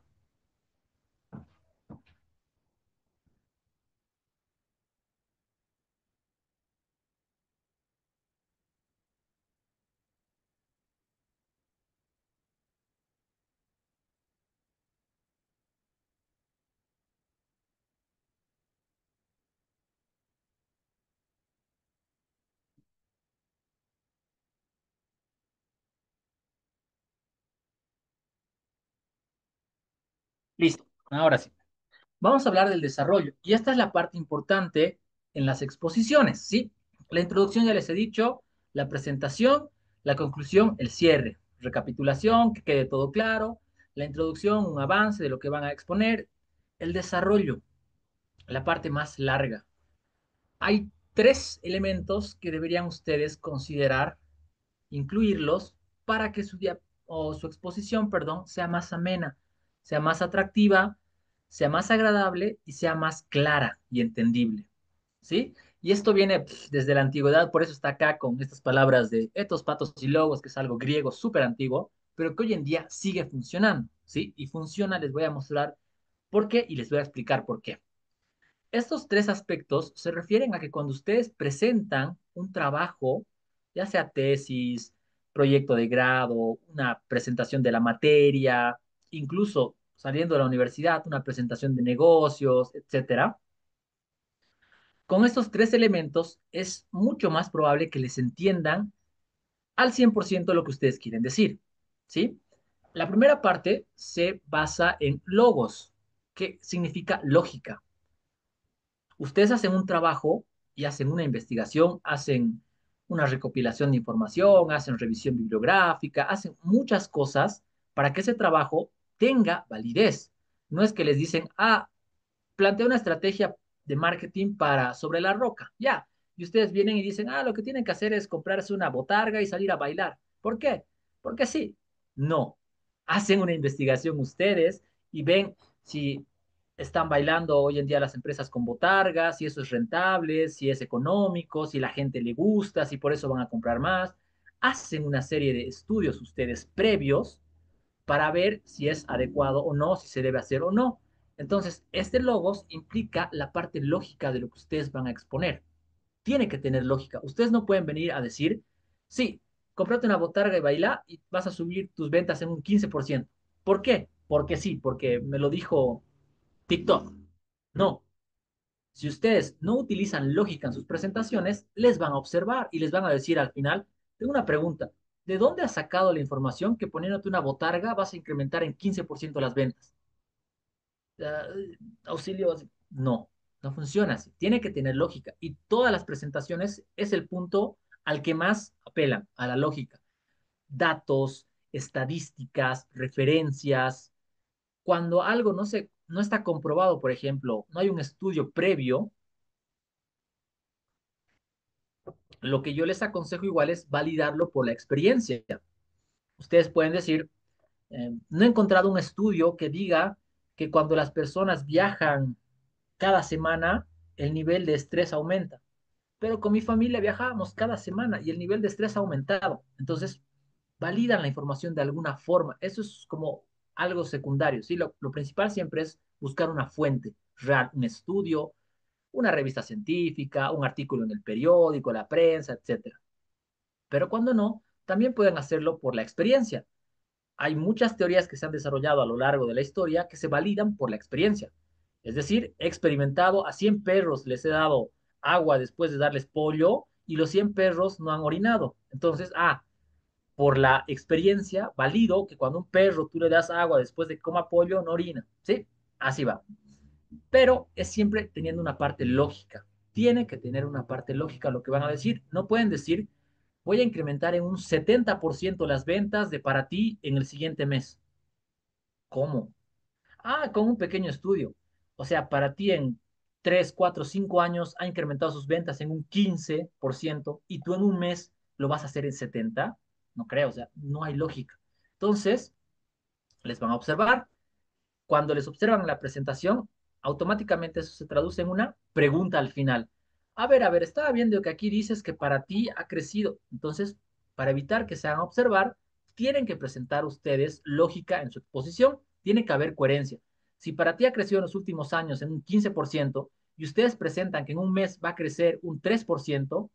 Listo, ahora sí. Vamos a hablar del desarrollo. Y esta es la parte importante en las exposiciones, ¿sí? La introducción ya les he dicho, la presentación, la conclusión, el cierre. Recapitulación, que quede todo claro, la introducción, un avance de lo que van a exponer, el desarrollo, la parte más larga. Hay tres elementos que deberían ustedes considerar, incluirlos para que su día o su exposición, perdón, sea más amena, sea más atractiva, sea más agradable y sea más clara y entendible, ¿sí? Y esto viene desde la antigüedad, por eso está acá con estas palabras de etos, patos y logos, que es algo griego súper antiguo, pero que hoy en día sigue funcionando, ¿sí? Y funciona, les voy a mostrar por qué y les voy a explicar por qué. Estos tres aspectos se refieren a que cuando ustedes presentan un trabajo, ya sea tesis, proyecto de grado, una presentación de la materia, incluso saliendo de la universidad, una presentación de negocios, etcétera, con estos tres elementos es mucho más probable que les entiendan al 100% lo que ustedes quieren decir, ¿sí? La primera parte se basa en logos, que significa lógica. Ustedes hacen un trabajo y hacen una investigación, hacen una recopilación de información, hacen revisión bibliográfica, hacen muchas cosas para que ese trabajo tenga validez. No es que les dicen, plantea una estrategia de marketing para sobre la roca, ya. Y ustedes vienen y dicen, lo que tienen que hacer es comprarse una botarga y salir a bailar. ¿Por qué? Porque sí. No. Hacen una investigación ustedes y ven si están bailando hoy en día las empresas con botargas, si eso es rentable, si es económico, si la gente le gusta, si por eso van a comprar más. Hacen una serie de estudios ustedes previos para ver si es adecuado o no, si se debe hacer o no. Entonces, este logos implica la parte lógica de lo que ustedes van a exponer. Tiene que tener lógica. Ustedes no pueden venir a decir, sí, cómprate una botarga y baila y vas a subir tus ventas en un 15%. ¿Por qué? Porque sí, porque me lo dijo TikTok. No. Si ustedes no utilizan lógica en sus presentaciones, les van a observar y les van a decir al final, tengo una pregunta, ¿de dónde has sacado la información que poniéndote una botarga vas a incrementar en 15% las ventas? Auxilio, no, no funciona así. Tiene que tener lógica y todas las presentaciones es el punto al que más apelan, a la lógica. Datos, estadísticas, referencias. Cuando algo no está comprobado, por ejemplo, no hay un estudio previo, lo que yo les aconsejo igual es validarlo por la experiencia. Ustedes pueden decir, no he encontrado un estudio que diga que cuando las personas viajan cada semana, el nivel de estrés aumenta. Pero con mi familia viajábamos cada semana y el nivel de estrés ha aumentado. Entonces, validan la información de alguna forma. Eso es como algo secundario, ¿sí? Lo principal siempre es buscar una fuente real, un estudio, una revista científica, un artículo en el periódico, la prensa, etcétera. Pero cuando no, también pueden hacerlo por la experiencia. Hay muchas teorías que se han desarrollado a lo largo de la historia que se validan por la experiencia. Es decir, he experimentado a 100 perros, les he dado agua después de darles pollo y los 100 perros no han orinado. Entonces, por la experiencia, valido que cuando un perro tú le das agua después de que coma pollo, no orina. ¿Sí? Así va. Pero es siempre teniendo una parte lógica. Tiene que tener una parte lógica lo que van a decir. No pueden decir, voy a incrementar en un 70% las ventas de para ti en el siguiente mes. ¿Cómo? Con un pequeño estudio. O sea, para ti en 3, 4, 5 años ha incrementado sus ventas en un 15% y tú en un mes lo vas a hacer en 70%. No creo, o sea, no hay lógica. Entonces, les van a observar. Cuando les observan la presentación, automáticamente eso se traduce en una pregunta al final. A ver, estaba viendo que aquí dices que para ti ha crecido. Entonces, para evitar que se hagan observar, tienen que presentar ustedes lógica en su exposición. Tiene que haber coherencia. Si para ti ha crecido en los últimos años en un 15% y ustedes presentan que en un mes va a crecer un 3%,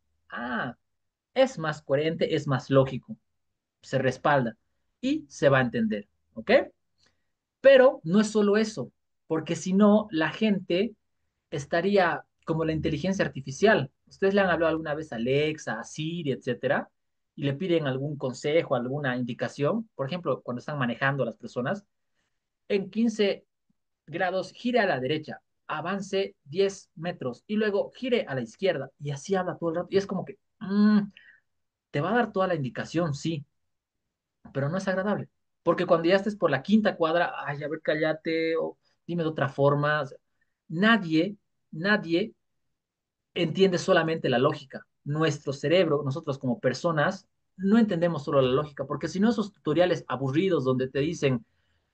es más coherente, es más lógico, se respalda y se va a entender. ¿Ok? Pero no es solo eso, porque si no, la gente estaría como la inteligencia artificial. Ustedes le han hablado alguna vez a Alexa, a Siri, etcétera, y le piden algún consejo, alguna indicación, por ejemplo, cuando están manejando a las personas, en 15 grados, gire a la derecha, avance 10 metros y luego gire a la izquierda. Y así habla todo el rato. Y es como que te va a dar toda la indicación, sí, pero no es agradable. Porque cuando ya estés por la quinta cuadra, ay, a ver, cállate, o dime de otra forma. O sea, nadie, nadie entiende solamente la lógica. Nuestro cerebro, nosotros como personas, no entendemos solo la lógica, porque si no esos tutoriales aburridos donde te dicen,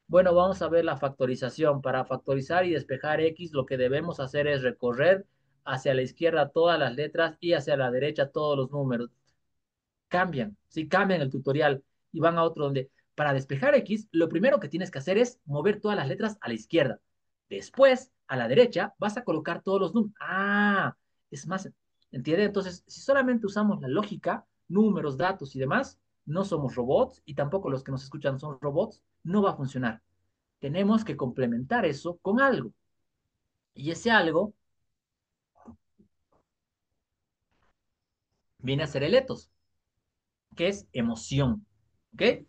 bueno, vamos a ver la factorización. Para factorizar y despejar X, lo que debemos hacer es recorrer hacia la izquierda todas las letras y hacia la derecha todos los números. Cambian, ¿sí? Cambian el tutorial y van a otro donde para despejar X, lo primero que tienes que hacer es mover todas las letras a la izquierda. Después, a la derecha, vas a colocar todos los números. Ah, es más, ¿entiendes? Entonces, si solamente usamos la lógica, números, datos y demás, no somos robots y tampoco los que nos escuchan son robots, no va a funcionar. Tenemos que complementar eso con algo. Y ese algo viene a ser el etos, que es emoción. ¿Ok?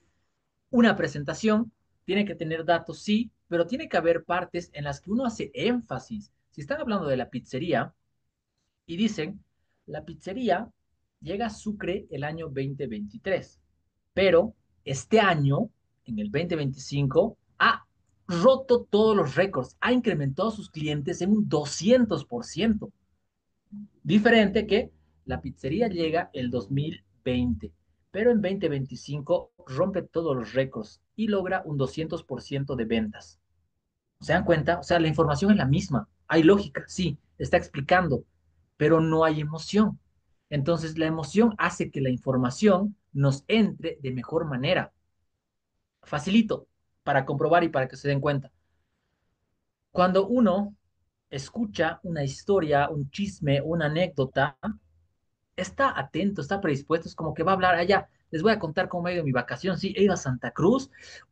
Una presentación tiene que tener datos, sí, pero tiene que haber partes en las que uno hace énfasis. Si están hablando de la pizzería y dicen, la pizzería llega a Sucre el año 2023, pero este año, en el 2025, ha roto todos los récords, ha incrementado sus clientes en un 200%. Diferente que la pizzería llega el 2020, pero en 2025 rompe todos los récords y logra un 200% de ventas. ¿Se dan cuenta? O sea, la información es la misma. Hay lógica, sí, está explicando, pero no hay emoción. Entonces, la emoción hace que la información nos entre de mejor manera. Facilito para comprobar y para que se den cuenta. Cuando uno escucha una historia, un chisme, una anécdota, está atento, está predispuesto, es como que va a hablar allá. Les voy a contar cómo me ha ido mi vacación. Sí, he ido a Santa Cruz.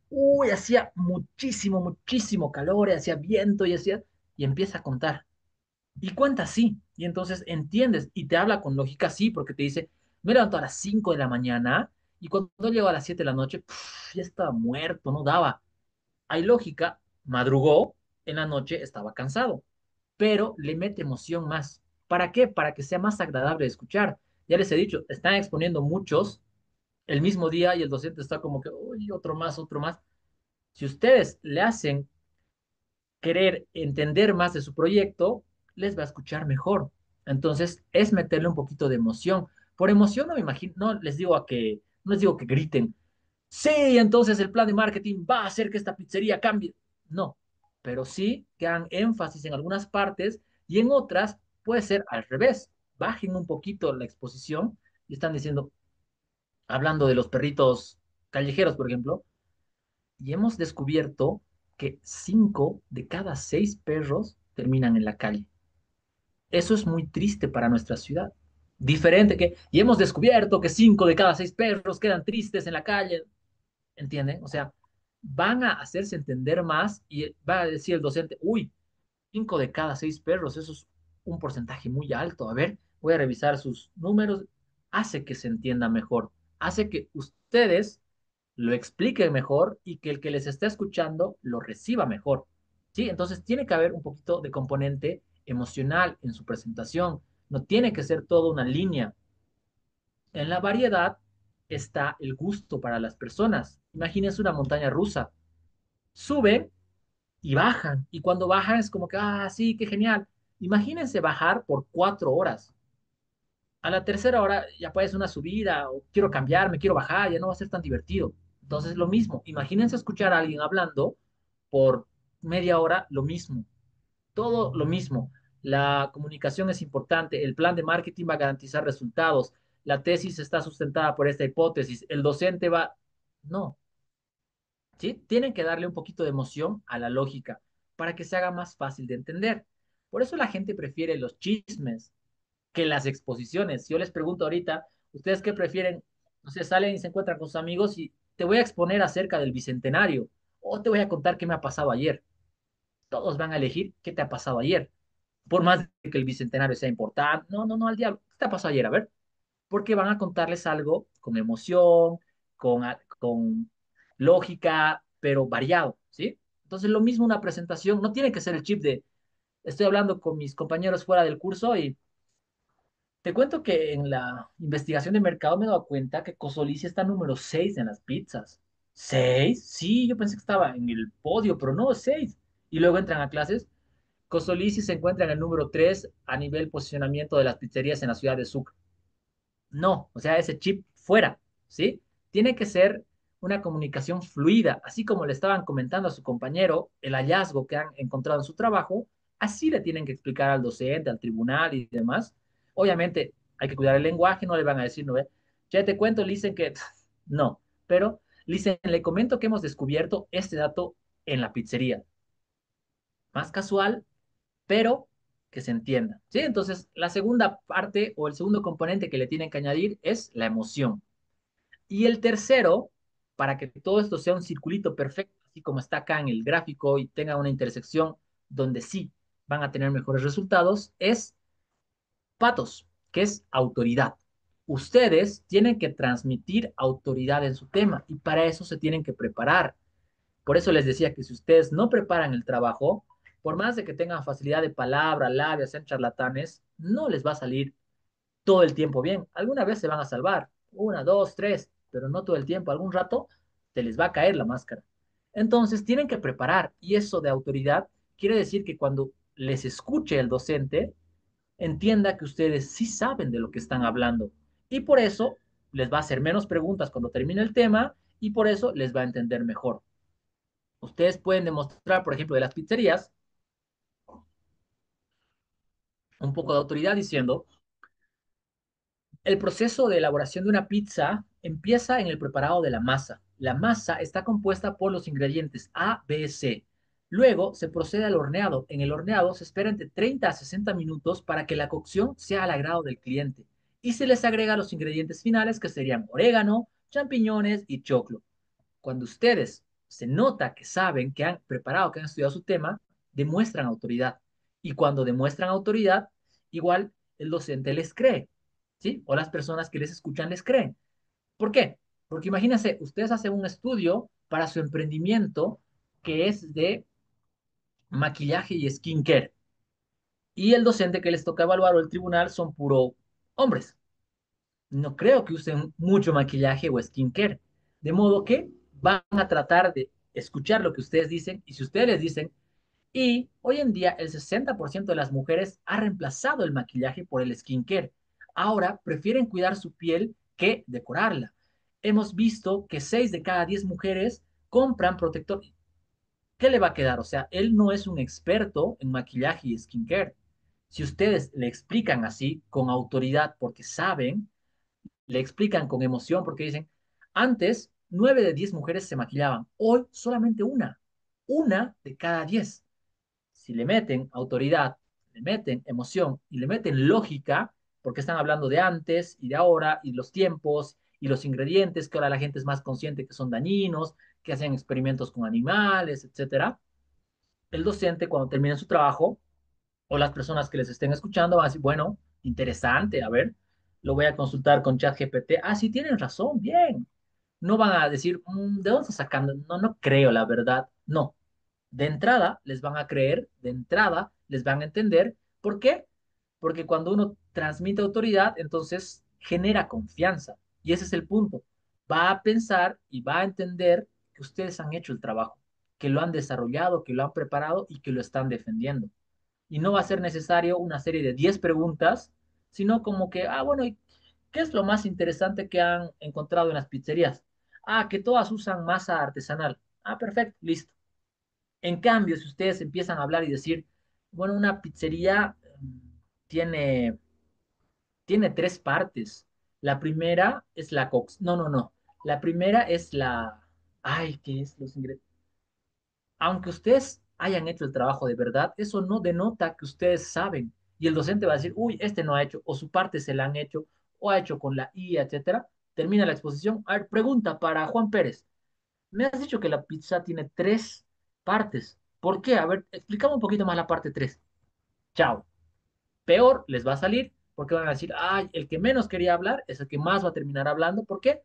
Uy, hacía muchísimo, muchísimo calor, y hacía viento y hacía... Y empieza a contar. Y cuenta así. Y entonces entiendes y te habla con lógica sí, porque te dice, me levanto a las 5 de la mañana y cuando llego a las 7 de la noche, ya estaba muerto, no daba. Hay lógica, madrugó, en la noche estaba cansado, pero le mete emoción más. ¿Para qué? Para que sea más agradable de escuchar. Ya les he dicho, están exponiendo muchos el mismo día y el docente está como que, uy, otro más, otro más. Si ustedes le hacen querer entender más de su proyecto, les va a escuchar mejor. Entonces, es meterle un poquito de emoción. Por emoción no me imagino, no les digo no les digo que griten, sí, entonces el plan de marketing va a hacer que esta pizzería cambie. No, pero sí que hagan énfasis en algunas partes y en otras puede ser al revés. Bajen un poquito la exposición y están diciendo, hablando de los perritos callejeros, por ejemplo, y hemos descubierto que 5 de cada 6 perros terminan en la calle. Eso es muy triste para nuestra ciudad. Diferente que, y hemos descubierto que 5 de cada 6 perros quedan tristes en la calle. ¿Entienden? O sea, van a hacerse entender más y va a decir el docente, uy, 5 de cada 6 perros, eso es un porcentaje muy alto. A ver, voy a revisar sus números. Hace que se entienda mejor, hace que ustedes lo expliquen mejor y que el que les está escuchando lo reciba mejor. ¿Sí? Entonces tiene que haber un poquito de componente emocional en su presentación. No tiene que ser toda una línea. En la variedad está el gusto para las personas. Imagínense una montaña rusa. Suben y bajan. Y cuando bajan es como que, ah, sí, qué genial. Imagínense bajar por 4 horas. A la tercera hora ya puede una subida o quiero cambiar, me quiero bajar, ya no va a ser tan divertido. Entonces, lo mismo. Imagínense escuchar a alguien hablando por media hora, lo mismo. Todo lo mismo. La comunicación es importante. El plan de marketing va a garantizar resultados. La tesis está sustentada por esta hipótesis. El docente va... No, ¿sí? Tienen que darle un poquito de emoción a la lógica para que se haga más fácil de entender. Por eso la gente prefiere los chismes que las exposiciones. Si yo les pregunto ahorita, ¿ustedes qué prefieren? No sé, salen y se encuentran con sus amigos y te voy a exponer acerca del bicentenario o te voy a contar qué me ha pasado ayer. Todos van a elegir qué te ha pasado ayer. Por más de que el bicentenario sea importante, no, no, no, al diablo. ¿Qué te pasó ayer? A ver, porque van a contarles algo con emoción, con lógica, pero variado, ¿sí? Entonces, lo mismo una presentación, no tiene que ser el chip de, estoy hablando con mis compañeros fuera del curso y te cuento que en la investigación de mercado me he dado cuenta que Cosolisi está número 6 en las pizzas. ¿Seis? Sí, yo pensé que estaba en el podio, pero no, 6. Y luego entran a clases. Cosolisi se encuentra en el número 3 a nivel posicionamiento de las pizzerías en la ciudad de Sucre. No, o sea, ese chip fuera, ¿sí? Tiene que ser una comunicación fluida, así como le estaban comentando a su compañero el hallazgo que han encontrado en su trabajo, así le tienen que explicar al docente, al tribunal y demás. Obviamente hay que cuidar el lenguaje, no le van a decir, no ve, ya te cuento, le dicen que no, pero le dicen, le comento que hemos descubierto este dato en la pizzería. Más casual, pero que se entienda, ¿sí? Entonces, la segunda parte o el segundo componente que le tienen que añadir es la emoción. Y el tercero, para que todo esto sea un circulito perfecto, así como está acá en el gráfico y tenga una intersección donde sí van a tener mejores resultados, es patos, que es autoridad. Ustedes tienen que transmitir autoridad en su tema y para eso se tienen que preparar. Por eso les decía que si ustedes no preparan el trabajo, por más de que tengan facilidad de palabra, labia, sean charlatanes, no les va a salir todo el tiempo bien. Alguna vez se van a salvar, una, dos, tres, pero no todo el tiempo. Algún rato se les va a caer la máscara. Entonces tienen que preparar y eso de autoridad quiere decir que cuando les escuche el docente, entienda que ustedes sí saben de lo que están hablando y por eso les va a hacer menos preguntas cuando termine el tema y por eso les va a entender mejor. Ustedes pueden demostrar, por ejemplo, de las pizzerías, un poco de autoridad diciendo, el proceso de elaboración de una pizza empieza en el preparado de la masa. La masa está compuesta por los ingredientes A, B, C. Luego se procede al horneado. En el horneado se espera entre 30 a 60 minutos para que la cocción sea al agrado del cliente. Y se les agrega los ingredientes finales que serían orégano, champiñones y choclo. Cuando ustedes se nota que saben, que han preparado, que han estudiado su tema, demuestran autoridad. Y cuando demuestran autoridad, igual el docente les cree, ¿sí? O las personas que les escuchan les creen. ¿Por qué? Porque imagínense, ustedes hacen un estudio para su emprendimiento que es de maquillaje y skincare. Y el docente que les toca evaluar o el tribunal son puro hombres. No creo que usen mucho maquillaje o skincare. De modo que van a tratar de escuchar lo que ustedes dicen y si ustedes les dicen, y hoy en día el 60% de las mujeres ha reemplazado el maquillaje por el skincare. Ahora prefieren cuidar su piel que decorarla. Hemos visto que 6 de cada 10 mujeres compran protector. ¿Qué le va a quedar? O sea, él no es un experto en maquillaje y skincare. Si ustedes le explican así, con autoridad, porque saben, le explican con emoción porque dicen, antes 9 de 10 mujeres se maquillaban, hoy solamente una de cada 10. Si le meten autoridad, le meten emoción y le meten lógica, porque están hablando de antes y de ahora y los tiempos y los ingredientes, que ahora la gente es más consciente que son dañinos, que hacen experimentos con animales, etcétera. El docente, cuando termine su trabajo, o las personas que les estén escuchando van a decir, bueno, interesante, a ver, lo voy a consultar con ChatGPT. Ah, sí, tienen razón, bien. No van a decir, ¿de dónde está sacando? No, no creo, la verdad. No. De entrada les van a creer, de entrada les van a entender. ¿Por qué? Porque cuando uno transmite autoridad, entonces genera confianza. Y ese es el punto. Va a pensar y va a entender que ustedes han hecho el trabajo, que lo han desarrollado, que lo han preparado y que lo están defendiendo y no va a ser necesario una serie de 10 preguntas, sino como que, bueno, ¿y qué es lo más interesante que han encontrado en las pizzerías? Ah, que todas usan masa artesanal. Ah, perfecto, listo. En cambio, si ustedes empiezan a hablar y decir, bueno, una pizzería tiene, tiene tres partes. La primera es la cox. No, no, no. La primera es la... Ay, ¿qué es los ingredientes? Aunque ustedes hayan hecho el trabajo de verdad, eso no denota que ustedes saben. Y el docente va a decir, uy, este no ha hecho, o su parte se la han hecho, o ha hecho con la I, etcétera. Termina la exposición. A ver, pregunta para Juan Pérez. Me has dicho que la pizza tiene tres partes. ¿Por qué? A ver, explícame un poquito más la parte tres. Chao. Peor les va a salir porque van a decir, ay, el que menos quería hablar es el que más va a terminar hablando. ¿Por qué?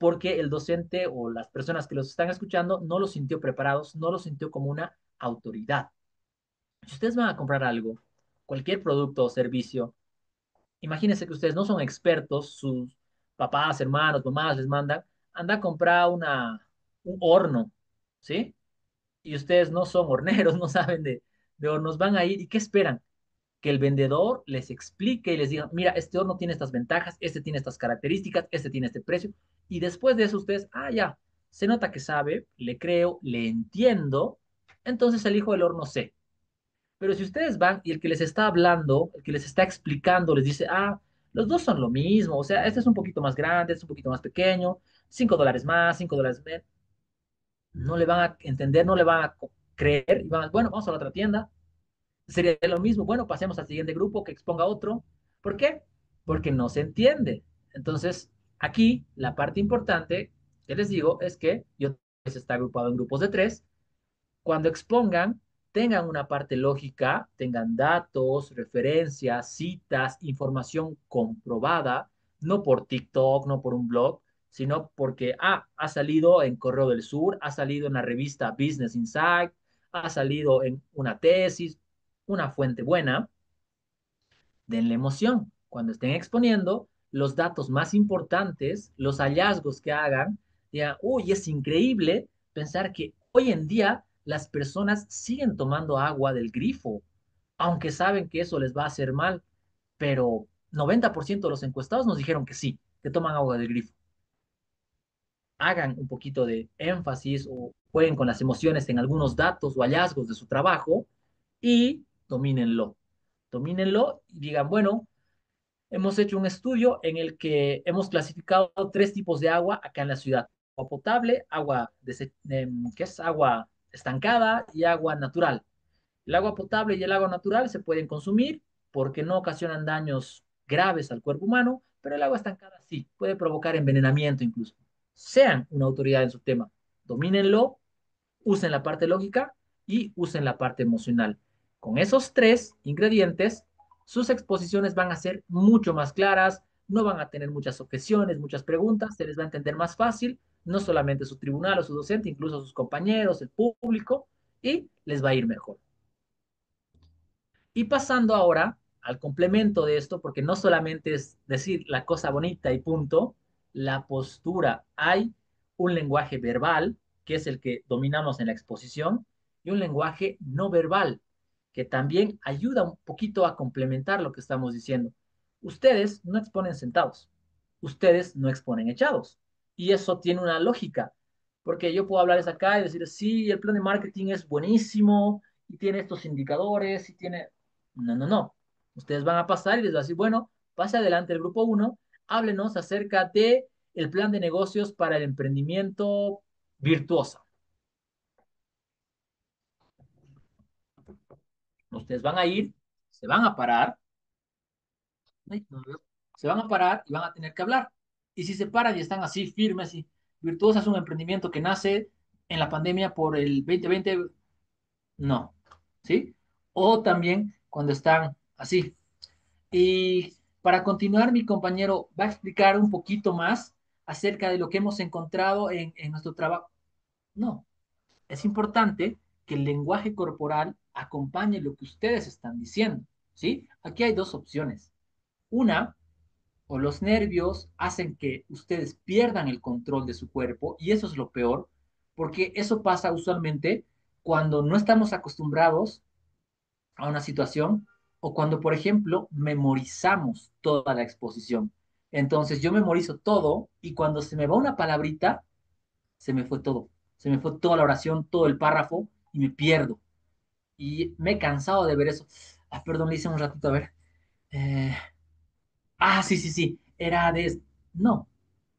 porque el docente o las personas que los están escuchando no los sintió preparados, no los sintió como una autoridad. Si ustedes van a comprar algo, cualquier producto o servicio, imagínense que ustedes no son expertos, sus papás, hermanos, mamás les mandan, anda a comprar un horno, ¿sí? Y ustedes no son horneros, no saben de hornos, van a ir y ¿qué esperan? Que el vendedor les explique y les diga, mira, este horno tiene estas ventajas, este tiene estas características, este tiene este precio. Y después de eso ustedes, ya, se nota que sabe, le creo, le entiendo, entonces elijo el horno C. Pero si ustedes van y el que les está hablando, el que les está explicando, les dice, los dos son lo mismo, o sea, este es un poquito más grande, este es un poquito más pequeño, $5 más, $5 menos, no le van a entender, no le van a creer, y van a, bueno, vamos a la otra tienda, sería lo mismo. Bueno, pasemos al siguiente grupo que exponga otro. ¿Por qué? Porque no se entiende. Entonces, aquí la parte importante que les digo es que yo está agrupado en grupos de tres. Cuando expongan, tengan una parte lógica, tengan datos, referencias, citas, información comprobada, no por TikTok, no por un blog, sino porque ha salido en Correo del Sur, ha salido en la revista Business Insight, ha salido en una tesis, una fuente buena. Denle emoción. Cuando estén exponiendo los datos más importantes, los hallazgos que hagan, digan, uy, es increíble pensar que hoy en día las personas siguen tomando agua del grifo, aunque saben que eso les va a hacer mal, pero 90% de los encuestados nos dijeron que sí, que toman agua del grifo. Hagan un poquito de énfasis o jueguen con las emociones en algunos datos o hallazgos de su trabajo y domínenlo. Domínenlo y digan, bueno, hemos hecho un estudio en el que hemos clasificado tres tipos de agua acá en la ciudad. Agua potable, que es agua estancada y agua natural. El agua potable y el agua natural se pueden consumir porque no ocasionan daños graves al cuerpo humano, pero el agua estancada sí, puede provocar envenenamiento incluso. Sean una autoridad en su tema, domínenlo, usen la parte lógica y usen la parte emocional. Con esos tres ingredientes, sus exposiciones van a ser mucho más claras, no van a tener muchas objeciones, muchas preguntas, se les va a entender más fácil, no solamente su tribunal o su docente, incluso sus compañeros, el público, y les va a ir mejor. Y pasando ahora al complemento de esto, porque no solamente es decir la cosa bonita y punto, la postura. Hay un lenguaje verbal, que es el que dominamos en la exposición, y un lenguaje no verbal, que también ayuda un poquito a complementar lo que estamos diciendo. Ustedes no exponen sentados, ustedes no exponen echados. Y eso tiene una lógica, porque yo puedo hablarles acá y decir, sí, el plan de marketing es buenísimo, y tiene estos indicadores, y tiene no, no, no. Ustedes van a pasar y les va a decir, bueno, pase adelante el grupo uno, háblenos acerca de el plan de negocios para el emprendimiento virtuoso. Ustedes van a ir, se van a parar, ay, no veo, se van a parar y van a tener que hablar. Y si se paran y están así firmes y virtuosa es un emprendimiento que nace en la pandemia por el 2020, no, ¿sí? O también cuando están así. Y para continuar, mi compañero va a explicar un poquito más acerca de lo que hemos encontrado en nuestro trabajo. No, es importante que el lenguaje corporal acompañe lo que ustedes están diciendo, ¿sí? Aquí hay dos opciones. Una, o los nervios hacen que ustedes pierdan el control de su cuerpo, y eso es lo peor, porque eso pasa usualmente cuando no estamos acostumbrados a una situación o cuando, por ejemplo, memorizamos toda la exposición. Entonces yo memorizo todo y cuando se me va una palabrita, se me fue todo. Se me fue toda la oración, todo el párrafo y me pierdo. Y me he cansado de ver eso. Perdón, le hice un ratito, a ver. Eh, sí, sí, sí, era de... No,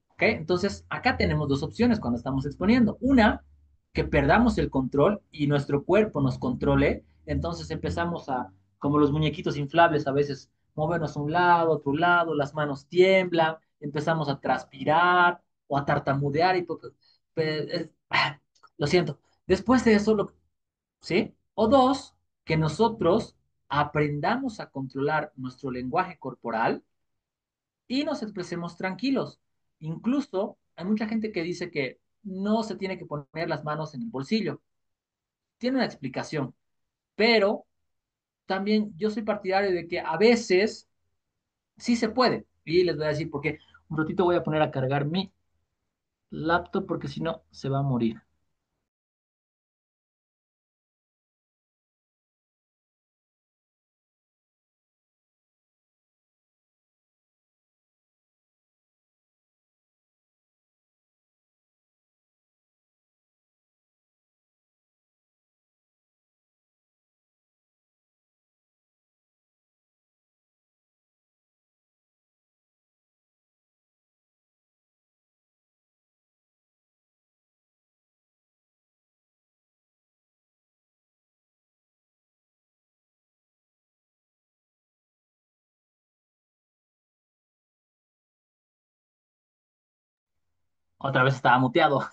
¿ok? Entonces, acá tenemos dos opciones cuando estamos exponiendo. Una, que perdamos el control y nuestro cuerpo nos controle. Entonces empezamos a, como los muñequitos inflables, a veces movernos a un lado, a otro lado, las manos tiemblan, empezamos a transpirar o a tartamudear y lo siento. Después de eso, ¿sí? O dos, que nosotros aprendamos a controlar nuestro lenguaje corporal y nos expresemos tranquilos. Incluso hay mucha gente que dice que no se tiene que poner las manos en el bolsillo. Tiene una explicación, pero también yo soy partidario de que a veces sí se puede. Y les voy a decir por qué. Un ratito voy a poner a cargar mi laptop porque si no se va a morir. Otra vez estaba muteado.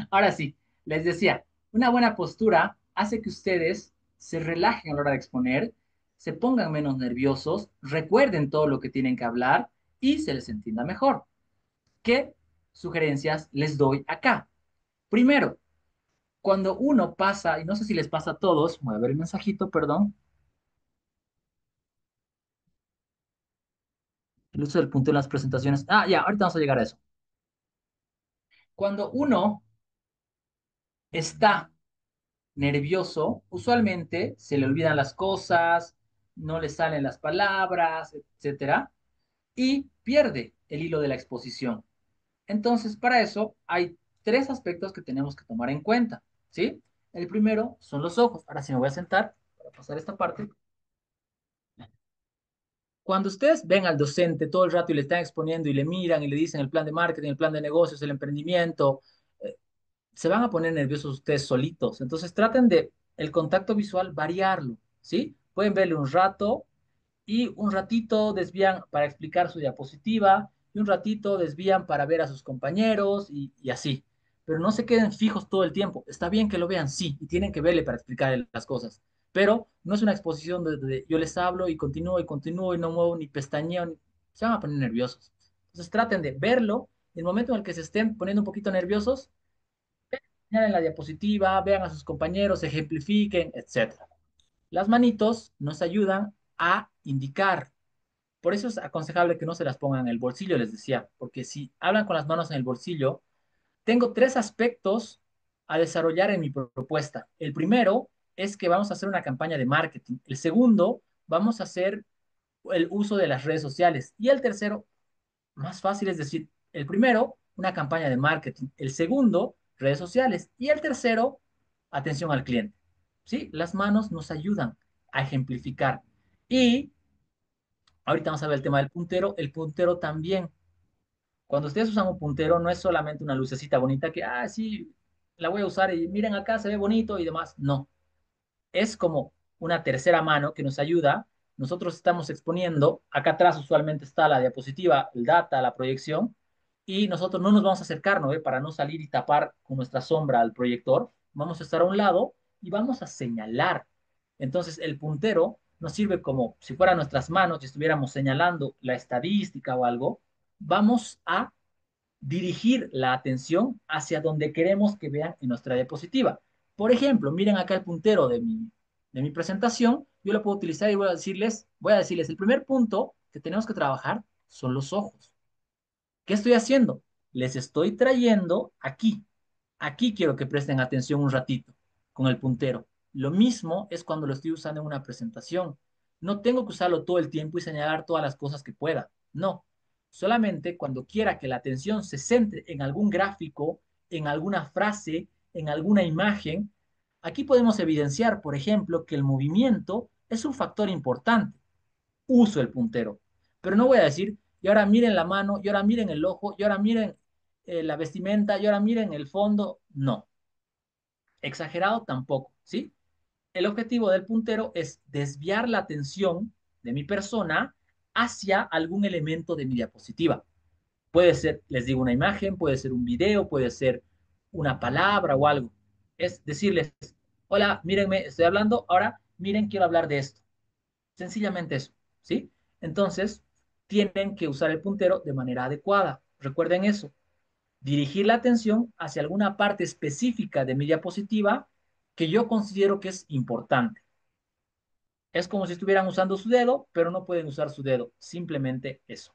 Ahora sí, les decía, una buena postura hace que ustedes se relajen a la hora de exponer, se pongan menos nerviosos, recuerden todo lo que tienen que hablar y se les entienda mejor. ¿Qué sugerencias les doy acá? Primero, cuando uno pasa, y no sé si les pasa a todos, voy a ver el mensajito, perdón, el uso del puntero en las presentaciones. Ah, ya, ahorita vamos a llegar a eso. Cuando uno está nervioso, usualmente se le olvidan las cosas, no le salen las palabras, etcétera, y pierde el hilo de la exposición. Entonces, para eso hay tres aspectos que tenemos que tomar en cuenta, ¿sí? El primero son los ojos. Ahora sí me voy a sentar para pasar esta parte. Cuando ustedes ven al docente todo el rato y le están exponiendo y le miran y le dicen el plan de marketing, el plan de negocios, el emprendimiento, se van a poner nerviosos ustedes solitos. Entonces traten de el contacto visual variarlo, ¿sí? Pueden verle un rato y un ratito desvían para explicar su diapositiva y un ratito desvían para ver a sus compañeros y así. Pero no se queden fijos todo el tiempo. Está bien que lo vean, sí, y tienen que verle para explicar las cosas. Pero no es una exposición donde yo les hablo y continúo y no muevo ni pestañeo, se van a poner nerviosos. Entonces traten de verlo. En el momento en el que se estén poniendo un poquito nerviosos, señalen la diapositiva, vean a sus compañeros, ejemplifiquen, etcétera. Las manitos nos ayudan a indicar. Por eso es aconsejable que no se las pongan en el bolsillo, les decía, porque si hablan con las manos en el bolsillo, tengo tres aspectos a desarrollar en mi propuesta. El primero es que vamos a hacer una campaña de marketing. El segundo, vamos a hacer el uso de las redes sociales. Y el tercero, más fácil es decir, el primero, una campaña de marketing. El segundo, redes sociales. Y el tercero, atención al cliente. ¿Sí? Las manos nos ayudan a ejemplificar. Y ahorita vamos a ver el tema del puntero. El puntero también. Cuando ustedes usan un puntero, no es solamente una lucecita bonita que, sí, la voy a usar y miren acá, se ve bonito y demás. No, es como una tercera mano que nos ayuda. Nosotros estamos exponiendo, acá atrás usualmente está la diapositiva, el data, la proyección, y nosotros no nos vamos a acercar, ¿no? Para no salir y tapar con nuestra sombra al proyector, vamos a estar a un lado y vamos a señalar. Entonces, el puntero nos sirve como si fueran nuestras manos y estuviéramos señalando la estadística o algo, vamos a dirigir la atención hacia donde queremos que vean en nuestra diapositiva. Por ejemplo, miren acá el puntero de mi presentación, yo lo puedo utilizar y voy a decirles, el primer punto que tenemos que trabajar son los ojos. ¿Qué estoy haciendo? Les estoy trayendo aquí. Aquí quiero que presten atención un ratito con el puntero. Lo mismo es cuando lo estoy usando en una presentación. No tengo que usarlo todo el tiempo y señalar todas las cosas que pueda. No. Solamente cuando quiera que la atención se centre en algún gráfico, en alguna frase, en alguna imagen, aquí podemos evidenciar, por ejemplo, que el movimiento es un factor importante. Uso el puntero. Pero no voy a decir, y ahora miren la mano, y ahora miren el ojo, y ahora miren la vestimenta, y ahora miren el fondo. No, exagerado tampoco, ¿sí? El objetivo del puntero es desviar la atención de mi persona hacia algún elemento de mi diapositiva. Puede ser, les digo, una imagen, puede ser un video, puede ser una palabra o algo. Es decirles, hola, mírenme, estoy hablando, ahora miren, quiero hablar de esto. Sencillamente eso, ¿sí? Entonces, tienen que usar el puntero de manera adecuada. Recuerden eso. dirigir la atención hacia alguna parte específica de mi diapositiva que yo considero que es importante. Es como si estuvieran usando su dedo, pero no pueden usar su dedo, simplemente eso.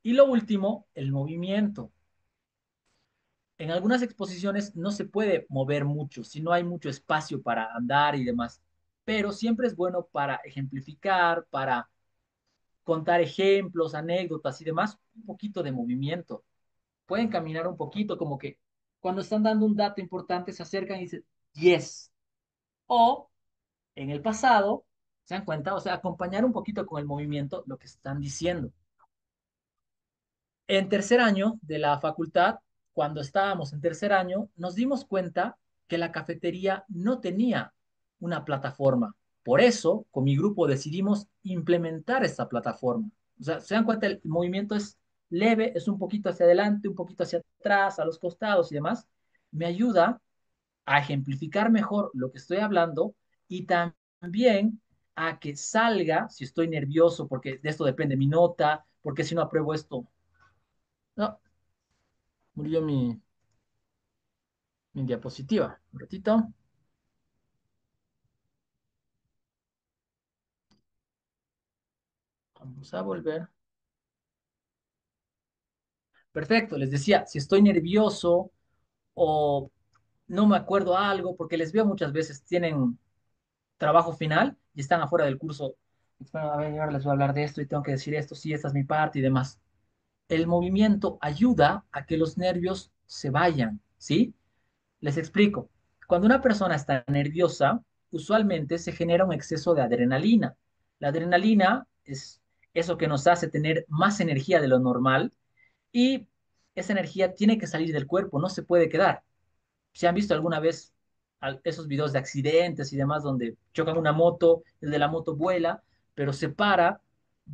Y lo último, el movimiento. En algunas exposiciones no se puede mover mucho, si no hay mucho espacio para andar y demás, pero siempre es bueno para ejemplificar, para contar ejemplos, anécdotas y demás, un poquito de movimiento. Pueden caminar un poquito, como que cuando están dando un dato importante se acercan y dicen, yes. O en el pasado, ¿se dan cuenta? O sea, acompañar un poquito con el movimiento lo que están diciendo. En tercer año de la facultad, cuando estábamos en tercer año, nos dimos cuenta que la cafetería no tenía una plataforma. Por eso, con mi grupo decidimos implementar esta plataforma. O sea, se dan cuenta, el movimiento es leve, es un poquito hacia adelante, un poquito hacia atrás, a los costados y demás. Me ayuda a ejemplificar mejor lo que estoy hablando y también a que salga, si estoy nervioso, porque de esto depende mi nota, porque si no apruebo esto, no, murió mi diapositiva. Un ratito. Vamos a volver. Perfecto, les decía, si estoy nervioso o no me acuerdo algo, porque les veo muchas veces, tienen trabajo final y están afuera del curso. Bueno, a ver, ahora les voy a hablar de esto y tengo que decir esto, sí, esta es mi parte y demás. El movimiento ayuda a que los nervios se vayan, ¿sí? Les explico. Cuando una persona está nerviosa, usualmente se genera un exceso de adrenalina. La adrenalina es eso que nos hace tener más energía de lo normal y esa energía tiene que salir del cuerpo, no se puede quedar. ¿Se han visto alguna vez esos videos de accidentes y demás donde chocan una moto, el de la moto vuela, pero se para,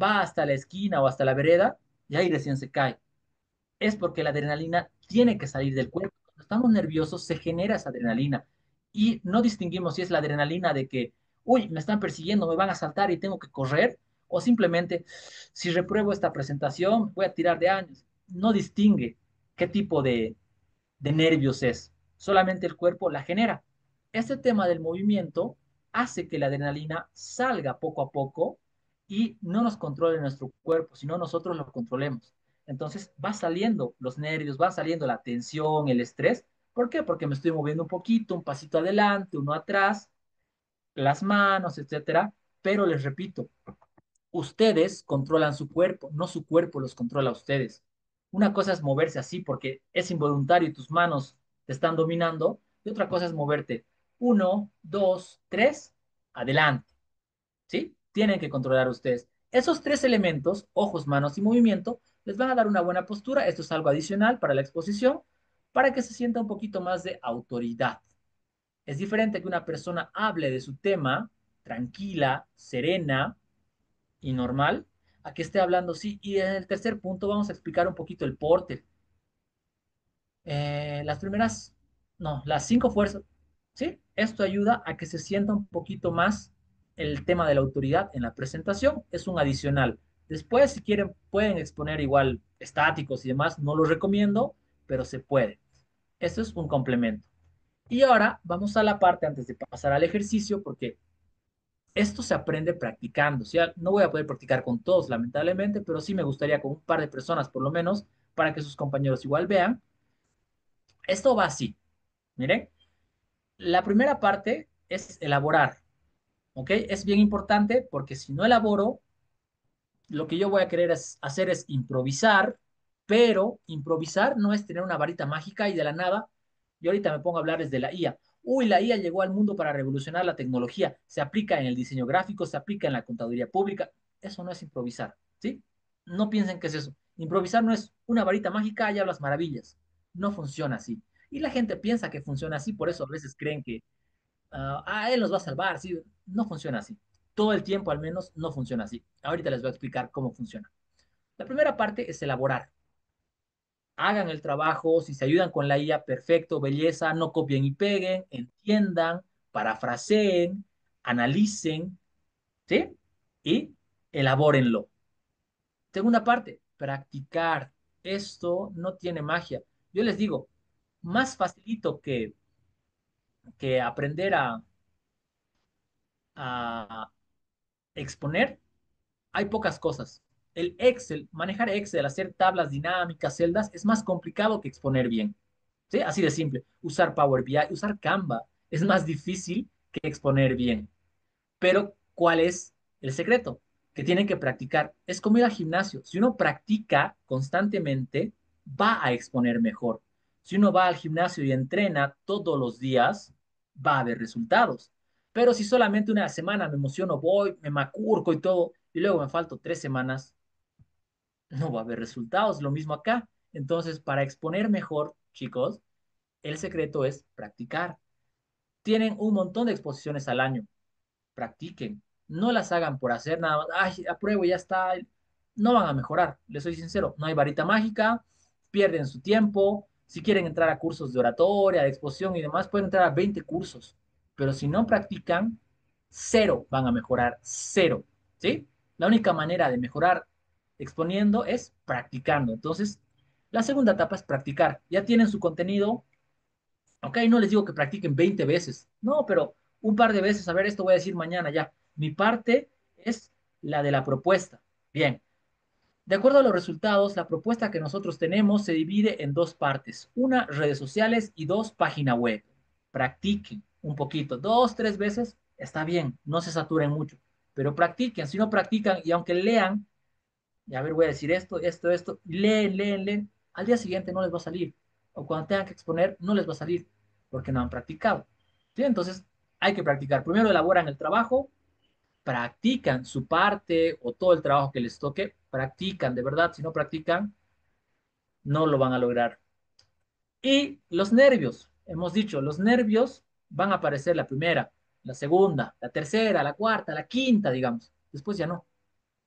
va hasta la esquina o hasta la vereda y ahí recién se cae? Es porque la adrenalina tiene que salir del cuerpo. Cuando estamos nerviosos se genera esa adrenalina y no distinguimos si es la adrenalina de que, uy, me están persiguiendo, me van a asaltar y tengo que correr, o simplemente, si repruebo esta presentación, voy a tirar de años. No distingue qué tipo de nervios es, solamente el cuerpo la genera. Este tema del movimiento hace que la adrenalina salga poco a poco y no nos controle nuestro cuerpo, sino nosotros lo controlemos. Entonces va saliendo los nervios, va saliendo la tensión, el estrés. ¿Por qué? Porque me estoy moviendo un poquito, un pasito adelante, uno atrás, las manos, etcétera. Pero les repito, ustedes controlan su cuerpo, no su cuerpo los controla a ustedes. Una cosa es moverse así porque es involuntario y tus manos te están dominando, y otra cosa es moverte uno, dos, tres, adelante, ¿sí? Tienen que controlar ustedes. Esos tres elementos, ojos, manos y movimiento, les van a dar una buena postura. Esto es algo adicional para la exposición, para que se sienta un poquito más de autoridad. Es diferente que una persona hable de su tema tranquila, serena, y normal a que esté hablando, sí. Y en el tercer punto vamos a explicar un poquito el porte. Las primeras, no, las cinco fuerzas, ¿sí? Esto ayuda a que se sienta un poquito más el tema de la autoridad en la presentación. Es un adicional. Después, si quieren, pueden exponer igual estáticos y demás. No los recomiendo, pero se puede. Esto es un complemento. Y ahora vamos a la parte antes de pasar al ejercicio, porque esto se aprende practicando. O sea, no voy a poder practicar con todos, lamentablemente, pero sí me gustaría con un par de personas por lo menos para que sus compañeros igual vean. Esto va así. Miren, la primera parte es elaborar. ¿Ok? Es bien importante porque si no elaboro, lo que yo voy a querer hacer es improvisar, pero improvisar no es tener una varita mágica y de la nada, yo ahorita me pongo a hablarles de la IA. Uy, la IA llegó al mundo para revolucionar la tecnología. Se aplica en el diseño gráfico, se aplica en la contaduría pública. Eso no es improvisar, ¿sí? No piensen que es eso. Improvisar no es una varita mágica y hablas maravillas. No funciona así. Y la gente piensa que funciona así, por eso a veces creen que él nos va a salvar, ¿sí? No funciona así. Todo el tiempo al menos no funciona así. Ahorita les voy a explicar cómo funciona. La primera parte es elaborar. Hagan el trabajo, si se ayudan con la IA, perfecto, belleza, no copien y peguen, entiendan, parafraseen, analicen, ¿sí? Y elabórenlo. Segunda parte, practicar. Esto no tiene magia. Yo les digo, más facilito que aprender a exponer, hay pocas cosas. El Excel, manejar Excel, hacer tablas dinámicas, celdas, es más complicado que exponer bien. ¿Sí? Así de simple. Usar Power BI, usar Canva, es más difícil que exponer bien. Pero, ¿cuál es el secreto? Que tienen que practicar. Es como ir al gimnasio. Si uno practica constantemente, va a exponer mejor. Si uno va al gimnasio y entrena todos los días, va a haber resultados. Pero si solamente una semana me emociono, voy, me macurco y todo, y luego me falto 3 semanas, no va a haber resultados. Lo mismo acá. Entonces, para exponer mejor, chicos, el secreto es practicar. Tienen un montón de exposiciones al año, practiquen, no las hagan por hacer nada más, ay, apruebo, ya está, no van a mejorar, les soy sincero, no hay varita mágica, pierden su tiempo, si quieren entrar a cursos de oratoria, de exposición y demás, pueden entrar a 20 cursos, pero si no practican, cero van a mejorar, cero, ¿sí? La única manera de mejorar exponiendo es practicando, entonces, la segunda etapa es practicar, ya tienen su contenido. Ok, no les digo que practiquen 20 veces, no, pero un par de veces, a ver, esto voy a decir mañana ya. Mi parte es la de la propuesta. Bien, de acuerdo a los resultados, la propuesta que nosotros tenemos se divide en dos partes. Una, redes sociales y dos, página web. Practiquen un poquito, dos, tres veces, está bien, no se saturen mucho, pero practiquen. Si no practican y aunque lean, y a ver, voy a decir esto, y leen, al día siguiente no les va a salir. O cuando tengan que exponer, no les va a salir, porque no han practicado. ¿Sí? Entonces, hay que practicar. Primero elaboran el trabajo, practican su parte o todo el trabajo que les toque, practican, de verdad, si no practican, no lo van a lograr. Y los nervios, hemos dicho, los nervios van a aparecer la primera, la segunda, la tercera, la cuarta, la quinta, digamos. Después ya no.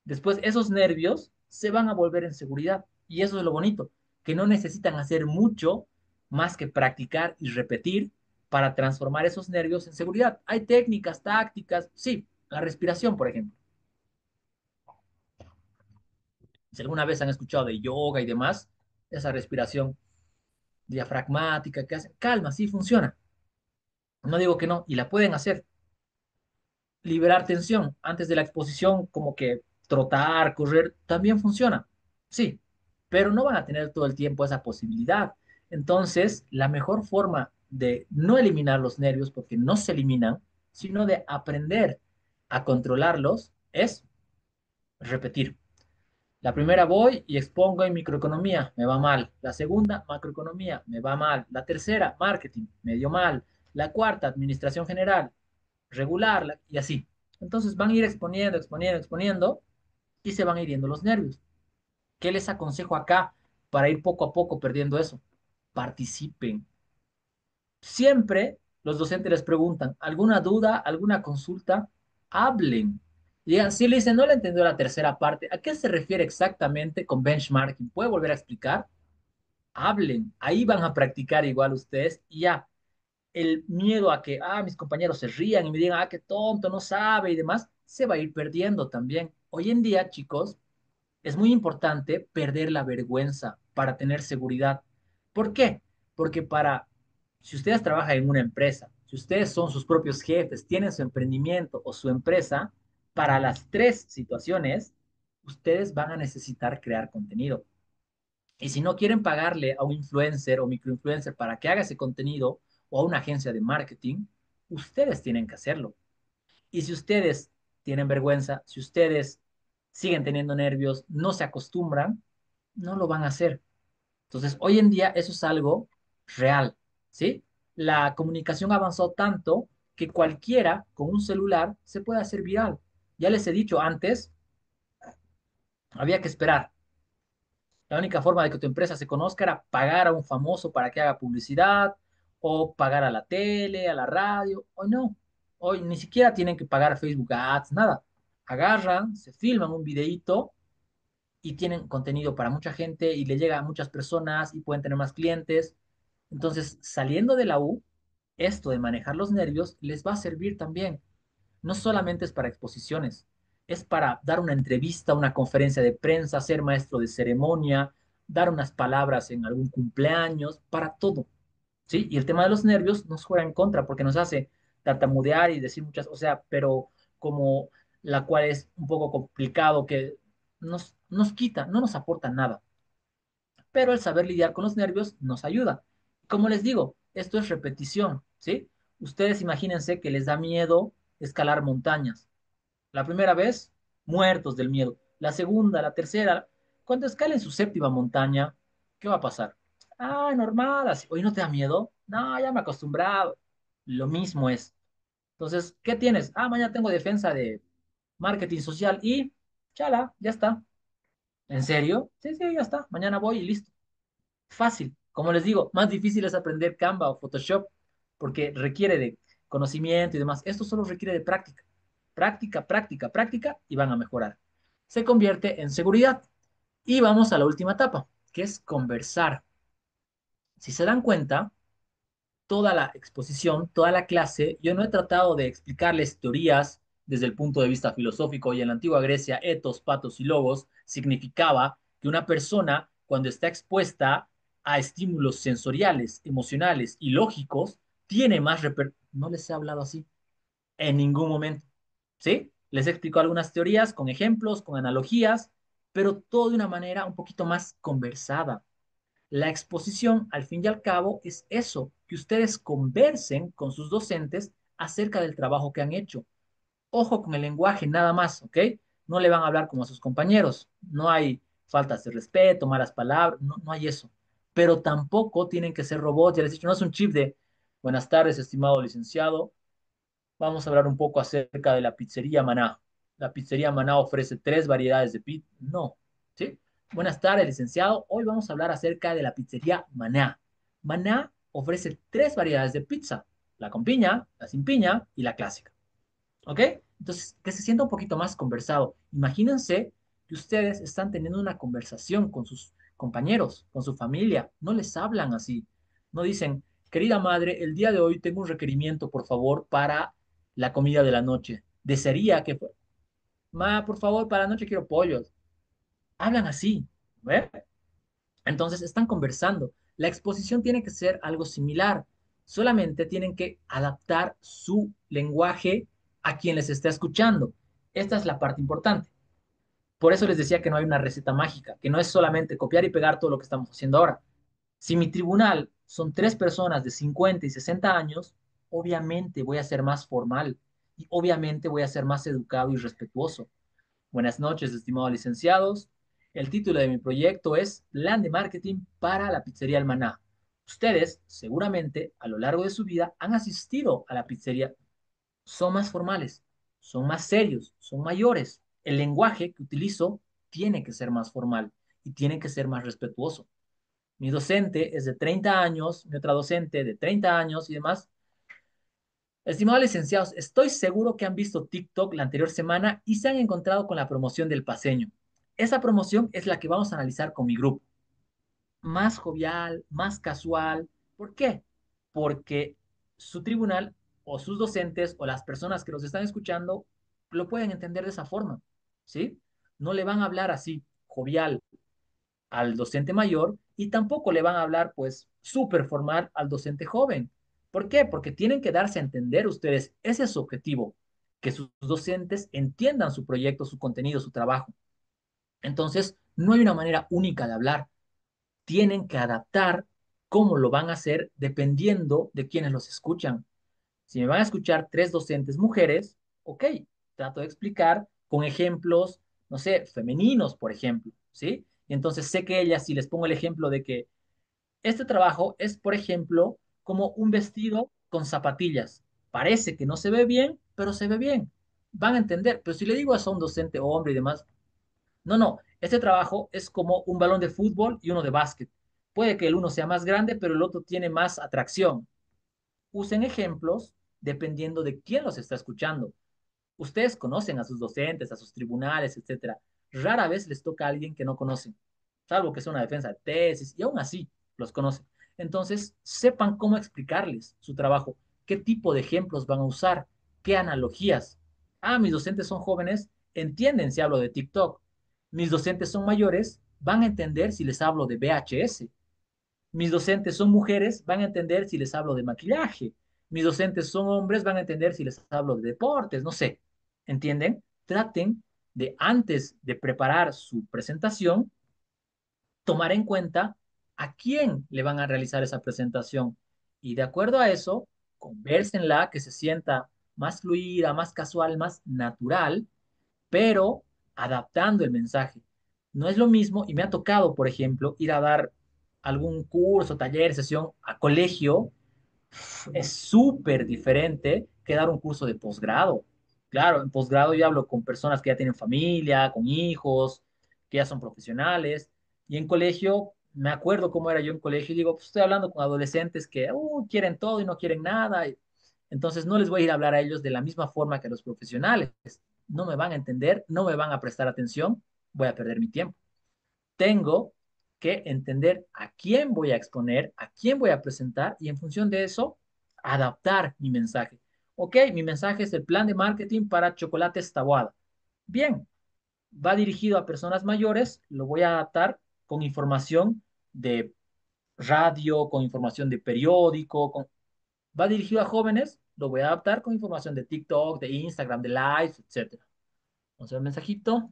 Después esos nervios se van a volver en seguridad. Y eso es lo bonito, que no necesitan hacer mucho más que practicar y repetir para transformar esos nervios en seguridad. Hay técnicas, tácticas, sí, la respiración, por ejemplo. Si alguna vez han escuchado de yoga y demás, esa respiración diafragmática que hacen, calma, sí funciona. No digo que no, y la pueden hacer. Liberar tensión antes de la exposición, como que trotar, correr, también funciona. Sí, pero no van a tener todo el tiempo esa posibilidad. Entonces, la mejor forma de no eliminar los nervios, porque no se eliminan, sino de aprender a controlarlos, es repetir. La primera voy y expongo en microeconomía, me va mal. La segunda, macroeconomía, me va mal. La tercera, marketing, me dio mal. La cuarta, administración general, regular y así. Entonces van a ir exponiendo y se van hiriendo los nervios. ¿Qué les aconsejo acá para ir poco a poco perdiendo eso? Participen. Siempre los docentes les preguntan, ¿alguna duda, alguna consulta? Hablen. Digan, si le dicen, no le entendió la tercera parte, ¿a qué se refiere exactamente con benchmarking? ¿Puede volver a explicar? Hablen. Ahí van a practicar igual ustedes y ya el miedo a que, mis compañeros se rían y me digan, qué tonto, no sabe y demás, se va a ir perdiendo también. Hoy en día, chicos, es muy importante perder la vergüenza para tener seguridad. ¿Por qué? Porque si ustedes trabajan en una empresa, si ustedes son sus propios jefes, tienen su emprendimiento o su empresa, para las tres situaciones, ustedes van a necesitar crear contenido. Y si no quieren pagarle a un influencer o microinfluencer para que haga ese contenido o a una agencia de marketing, ustedes tienen que hacerlo. Y si ustedes tienen vergüenza, si ustedes siguen teniendo nervios, no se acostumbran, no lo van a hacer. Entonces, hoy en día eso es algo real, ¿sí? La comunicación avanzó tanto que cualquiera con un celular se puede hacer viral. Ya les he dicho antes, había que esperar. La única forma de que tu empresa se conozca era pagar a un famoso para que haga publicidad o pagar a la tele, a la radio. Hoy no. Hoy ni siquiera tienen que pagar Facebook Ads, nada. Agarran, se filman un videíto y tienen contenido para mucha gente y le llega a muchas personas y pueden tener más clientes. Entonces, saliendo de la U, esto de manejar los nervios les va a servir también. No solamente es para exposiciones, es para dar una entrevista, una conferencia de prensa, ser maestro de ceremonia, dar unas palabras en algún cumpleaños, para todo, ¿sí? Y el tema de los nervios nos juega en contra porque nos hace tartamudear y decir muchas, o sea, pero como la cual es un poco complicado, que nos quita, no nos aporta nada. Pero el saber lidiar con los nervios nos ayuda. Como les digo, esto es repetición, ¿sí? Ustedes imagínense que les da miedo escalar montañas. La primera vez, muertos del miedo. La segunda, la tercera, cuando escalen su séptima montaña, ¿qué va a pasar? Ah, normal, así. Oye, ¿no te da miedo? No, ya me he acostumbrado. Lo mismo es. Entonces, ¿qué tienes? Ah, mañana tengo defensa de marketing social y chala, ya está. ¿En serio? Sí, sí, ya está. Mañana voy y listo. Fácil. Como les digo, más difícil es aprender Canva o Photoshop porque requiere de conocimiento y demás. Esto solo requiere de práctica. Práctica, práctica, práctica y van a mejorar. Se convierte en seguridad. Y vamos a la última etapa, que es conversar. Si se dan cuenta, toda la exposición, toda la clase, yo no he tratado de explicarles teorías desde el punto de vista filosófico y en la antigua Grecia, etos, patos y logos significaba que una persona cuando está expuesta a estímulos sensoriales, emocionales y lógicos, tiene más No les he hablado así en ningún momento, ¿sí? Les he explicado algunas teorías con ejemplos, con analogías, pero todo de una manera un poquito más conversada. La exposición, al fin y al cabo, es eso, que ustedes conversen con sus docentes acerca del trabajo que han hecho. Ojo con el lenguaje, nada más, ¿ok? No le van a hablar como a sus compañeros. No hay faltas de respeto, malas palabras, no, no hay eso. Pero tampoco tienen que ser robots. Ya les he dicho, no es un chip de buenas tardes, estimado licenciado. Vamos a hablar un poco acerca de la pizzería Maná. La pizzería Maná ofrece tres variedades de pizza. No, ¿sí? Buenas tardes, licenciado. Hoy vamos a hablar acerca de la pizzería Maná. Maná ofrece tres variedades de pizza: la con piña, la sin piña y la clásica. ¿Ok? Entonces, que se sienta un poquito más conversado. Imagínense que ustedes están teniendo una conversación con sus compañeros, con su familia. No les hablan así. No dicen, querida madre, el día de hoy tengo un requerimiento, por favor, para la comida de la noche. Desearía que... Ma, por favor, para la noche quiero pollos. Hablan así. ¿Ve? Entonces están conversando. La exposición tiene que ser algo similar. Solamente tienen que adaptar su lenguaje a quien les está escuchando. Esta es la parte importante. Por eso les decía que no hay una receta mágica, que no es solamente copiar y pegar todo lo que estamos haciendo ahora. Si mi tribunal son tres personas de 50 y 60 años, obviamente voy a ser más formal y obviamente voy a ser más educado y respetuoso. Buenas noches, estimados licenciados. El título de mi proyecto es Plan de Marketing para la Pizzería El Maná. Ustedes, seguramente, a lo largo de su vida han asistido a la pizzería. Son más formales, son más serios, son mayores. El lenguaje que utilizo tiene que ser más formal y tiene que ser más respetuoso. Mi docente es de 30 años, mi otra docente de 30 años y demás. Estimados licenciados, estoy seguro que han visto TikTok la anterior semana y se han encontrado con la promoción del paseño. Esa promoción es la que vamos a analizar con mi grupo. Más jovial, más casual. ¿Por qué? Porque su tribunal o sus docentes o las personas que los están escuchando lo pueden entender de esa forma, ¿sí? No le van a hablar así, jovial, al docente mayor y tampoco le van a hablar pues súper formal al docente joven. ¿Por qué? Porque tienen que darse a entender ustedes, ese es su objetivo, que sus docentes entiendan su proyecto, su contenido, su trabajo. Entonces, no hay una manera única de hablar, tienen que adaptar cómo lo van a hacer dependiendo de quienes los escuchan. Si me van a escuchar tres docentes mujeres, ok, trato de explicar con ejemplos, no sé, femeninos, por ejemplo, ¿sí? Y entonces sé que ellas, si les pongo el ejemplo de que este trabajo es, por ejemplo, como un vestido con zapatillas. Parece que no se ve bien, pero se ve bien. Van a entender, pero si le digo a un docente hombre y demás, no, no, este trabajo es como un balón de fútbol y uno de básquet. Puede que el uno sea más grande, pero el otro tiene más atracción. Usen ejemplos dependiendo de quién los está escuchando. Ustedes conocen a sus docentes, a sus tribunales, etcétera. Rara vez les toca a alguien que no conocen, salvo que sea una defensa de tesis, y aún así los conocen. Entonces, sepan cómo explicarles su trabajo, qué tipo de ejemplos van a usar, qué analogías. Ah, mis docentes son jóvenes, entienden si hablo de TikTok. Mis docentes son mayores, van a entender si les hablo de VHS. Mis docentes son mujeres, van a entender si les hablo de maquillaje. Mis docentes son hombres, van a entender si les hablo de deportes, no sé. ¿Entienden? Traten de, antes de preparar su presentación, tomar en cuenta a quién le van a realizar esa presentación. Y de acuerdo a eso, convérsenla, que se sienta más fluida, más casual, más natural, pero adaptando el mensaje. No es lo mismo, y me ha tocado, por ejemplo, ir a dar algún curso, taller, sesión a colegio, es súper diferente que dar un curso de posgrado. Claro, en posgrado yo hablo con personas que ya tienen familia, con hijos, que ya son profesionales, y en colegio, me acuerdo cómo era yo en colegio, y digo, pues estoy hablando con adolescentes que quieren todo y no quieren nada, entonces no les voy a ir a hablar a ellos de la misma forma que a los profesionales. No me van a entender, no me van a prestar atención, voy a perder mi tiempo. Tengo que entender a quién voy a exponer, a quién voy a presentar y en función de eso, adaptar mi mensaje. Ok, mi mensaje es el plan de marketing para chocolates Taboada. Bien, va dirigido a personas mayores, lo voy a adaptar con información de radio, con información de periódico, va dirigido a jóvenes, lo voy a adaptar con información de TikTok, de Instagram, de Live, etcétera. Vamos a ver el mensajito.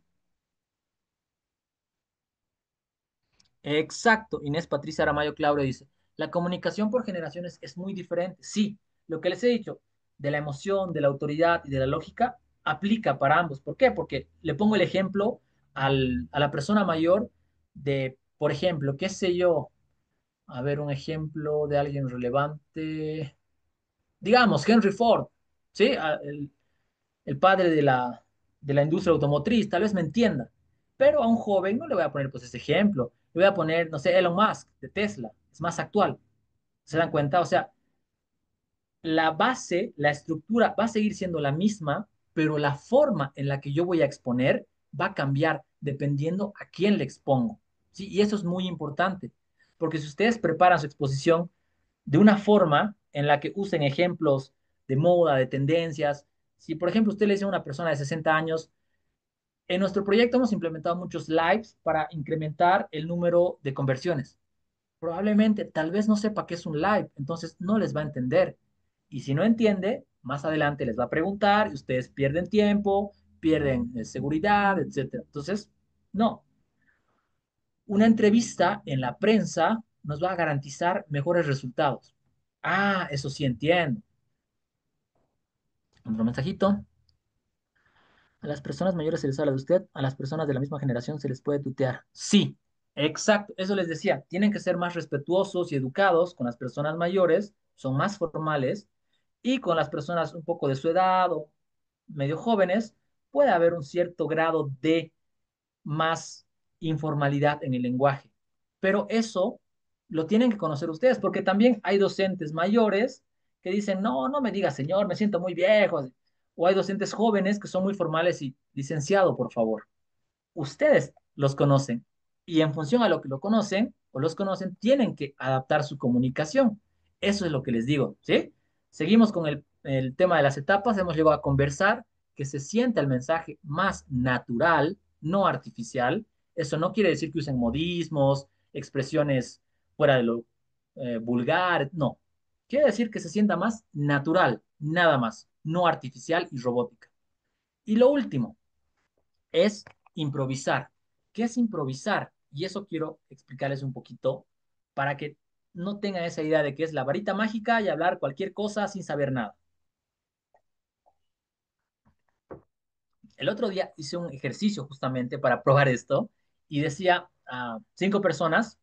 Exacto, Inés Patricia Aramayo Claudio dice, la comunicación por generaciones es muy diferente. Sí, lo que les he dicho, de la emoción, de la autoridad y de la lógica, aplica para ambos. ¿Por qué? Porque le pongo el ejemplo a la persona mayor de, por ejemplo, qué sé yo, a ver un ejemplo de alguien relevante, digamos, Henry Ford, ¿sí? El padre de la industria automotriz, tal vez me entienda, pero a un joven no le voy a poner pues ese ejemplo, le voy a poner, no sé, Elon Musk de Tesla, es más actual, ¿se dan cuenta? O sea, la base, la estructura va a seguir siendo la misma, pero la forma en la que yo voy a exponer va a cambiar dependiendo a quién le expongo, ¿sí? Y eso es muy importante, porque si ustedes preparan su exposición de una forma en la que usen ejemplos de moda, de tendencias, si por ejemplo usted le dice a una persona de 60 años, en nuestro proyecto hemos implementado muchos lives para incrementar el número de conversiones. Probablemente, tal vez no sepa qué es un live, entonces no les va a entender. Y si no entiende, más adelante les va a preguntar y ustedes pierden tiempo, pierden seguridad, etcétera. Entonces, no. Una entrevista en la prensa nos va a garantizar mejores resultados. Ah, eso sí entiendo. Otro mensajito. A las personas mayores se les habla de usted, a las personas de la misma generación se les puede tutear. Sí, exacto, eso les decía. Tienen que ser más respetuosos y educados con las personas mayores, son más formales, y con las personas un poco de su edad o medio jóvenes, puede haber un cierto grado de más informalidad en el lenguaje. Pero eso lo tienen que conocer ustedes, porque también hay docentes mayores que dicen, no, no me diga señor, me siento muy viejo. O hay docentes jóvenes que son muy formales y licenciado, por favor. Ustedes los conocen y en función a lo que lo conocen o los conocen, tienen que adaptar su comunicación. Eso es lo que les digo, ¿sí? Seguimos con el tema de las etapas, hemos llegado a conversar, que se sienta el mensaje más natural, no artificial. Eso no quiere decir que usen modismos, expresiones fuera de lo vulgar, no. Quiere decir que se sienta más natural, nada más, no artificial y robótica. Y lo último, es improvisar. ¿Qué es improvisar? Y eso quiero explicarles un poquito para que no tengan esa idea de que es la varita mágica y hablar cualquier cosa sin saber nada. El otro día hice un ejercicio justamente para probar esto y decía a 5 personas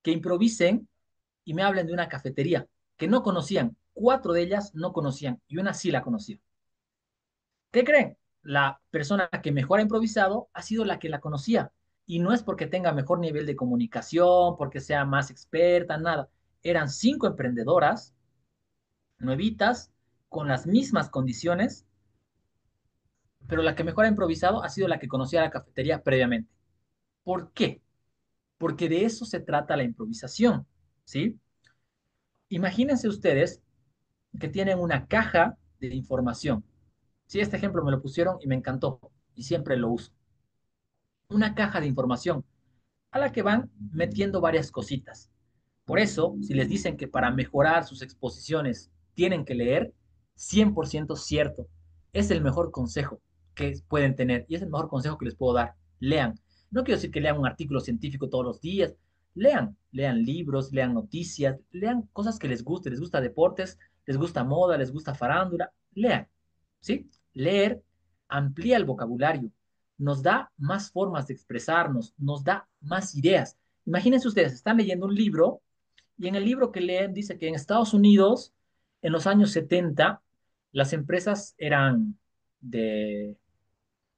que improvisen y me hablen de una cafetería que no conocían. 4 de ellas no conocían y una sí la conocía. ¿Qué creen? La persona que mejor ha improvisado ha sido la que la conocía. Y no es porque tenga mejor nivel de comunicación, porque sea más experta, nada. Eran 5 emprendedoras, nuevitas, con las mismas condiciones, pero la que mejor ha improvisado ha sido la que conocía la cafetería previamente. ¿Por qué? Porque de eso se trata la improvisación, ¿sí? Imagínense ustedes que tienen una caja de información. Sí, este ejemplo me lo pusieron y me encantó y siempre lo uso. Una caja de información. a la que van metiendo varias cositas. Por eso, si les dicen que para mejorar sus exposiciones tienen que leer, 100% cierto. Es el mejor consejo que pueden tener y es el mejor consejo que les puedo dar. Lean. No quiero decir que lean un artículo científico todos los días. Lean libros, lean noticias, lean cosas que les guste. Les gusta deportes, les gusta moda, les gusta farándula. Lean. ¿Sí? Leer amplía el vocabulario, nos da más formas de expresarnos, nos da más ideas. Imagínense ustedes, están leyendo un libro y en el libro que leen dice que en Estados Unidos, en los años 70, las empresas eran de,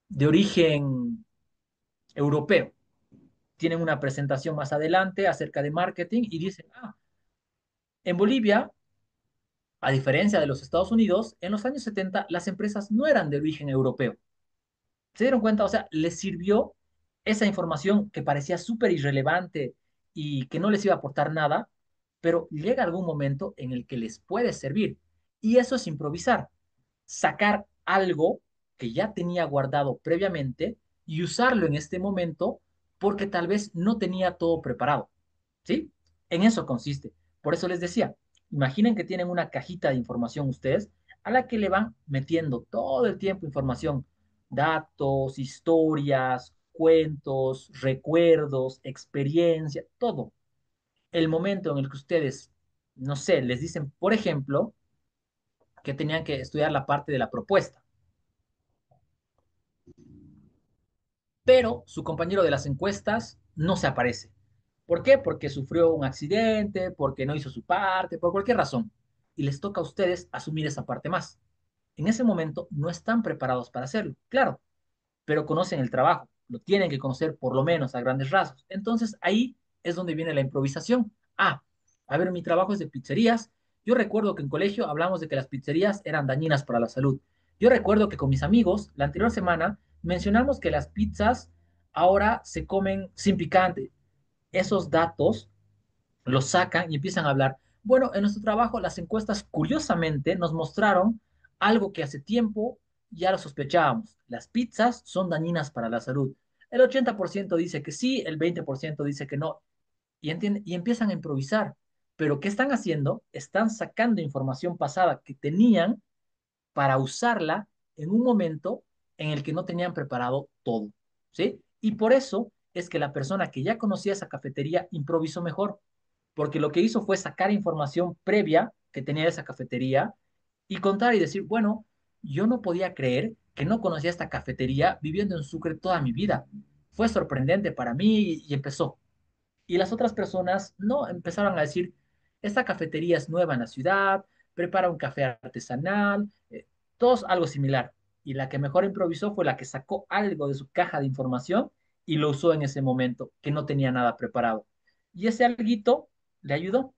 de origen europeo. Tienen una presentación más adelante acerca de marketing y dicen, en Bolivia, a diferencia de los Estados Unidos, en los años 70 las empresas no eran de origen europeo. ¿Se dieron cuenta? O sea, les sirvió esa información que parecía súper irrelevante y que no les iba a aportar nada, pero llega algún momento en el que les puede servir. Y eso es improvisar, sacar algo que ya tenía guardado previamente y usarlo en este momento porque tal vez no tenía todo preparado. ¿Sí? En eso consiste. Por eso les decía, imaginen que tienen una cajita de información ustedes a la que le van metiendo todo el tiempo información, datos, historias, cuentos, recuerdos, experiencia, todo. El momento en el que ustedes, no sé, les dicen, por ejemplo, que tenían que estudiar la parte de la propuesta, pero su compañero de las encuestas no se aparece. ¿Por qué? Porque sufrió un accidente, porque no hizo su parte, por cualquier razón. Y les toca a ustedes asumir esa parte más. En ese momento no están preparados para hacerlo, claro, pero conocen el trabajo, lo tienen que conocer por lo menos a grandes rasgos. Entonces ahí es donde viene la improvisación. A ver, mi trabajo es de pizzerías. Yo recuerdo que en colegio hablamos de que las pizzerías eran dañinas para la salud. Yo recuerdo que con mis amigos, la anterior semana, mencionamos que las pizzas ahora se comen sin picante. Esos datos los sacan y empiezan a hablar. Bueno, en nuestro trabajo las encuestas curiosamente nos mostraron algo que hace tiempo ya lo sospechábamos. Las pizzas son dañinas para la salud. El 80% dice que sí, el 20% dice que no. Y empiezan a improvisar. Pero ¿qué están haciendo? Están sacando información pasada que tenían para usarla en un momento en el que no tenían preparado todo, ¿sí? Y por eso es que la persona que ya conocía esa cafetería improvisó mejor, porque lo que hizo fue sacar información previa que tenía esa cafetería y contar y decir, bueno, yo no podía creer que no conocía esta cafetería viviendo en Sucre toda mi vida. Fue sorprendente para mí y empezó. Y las otras personas no empezaron a decir, esta cafetería es nueva en la ciudad, prepara un café artesanal, todos algo similar. Y la que mejor improvisó fue la que sacó algo de su caja de información y lo usó en ese momento, que no tenía nada preparado. Y ese alguito le ayudó.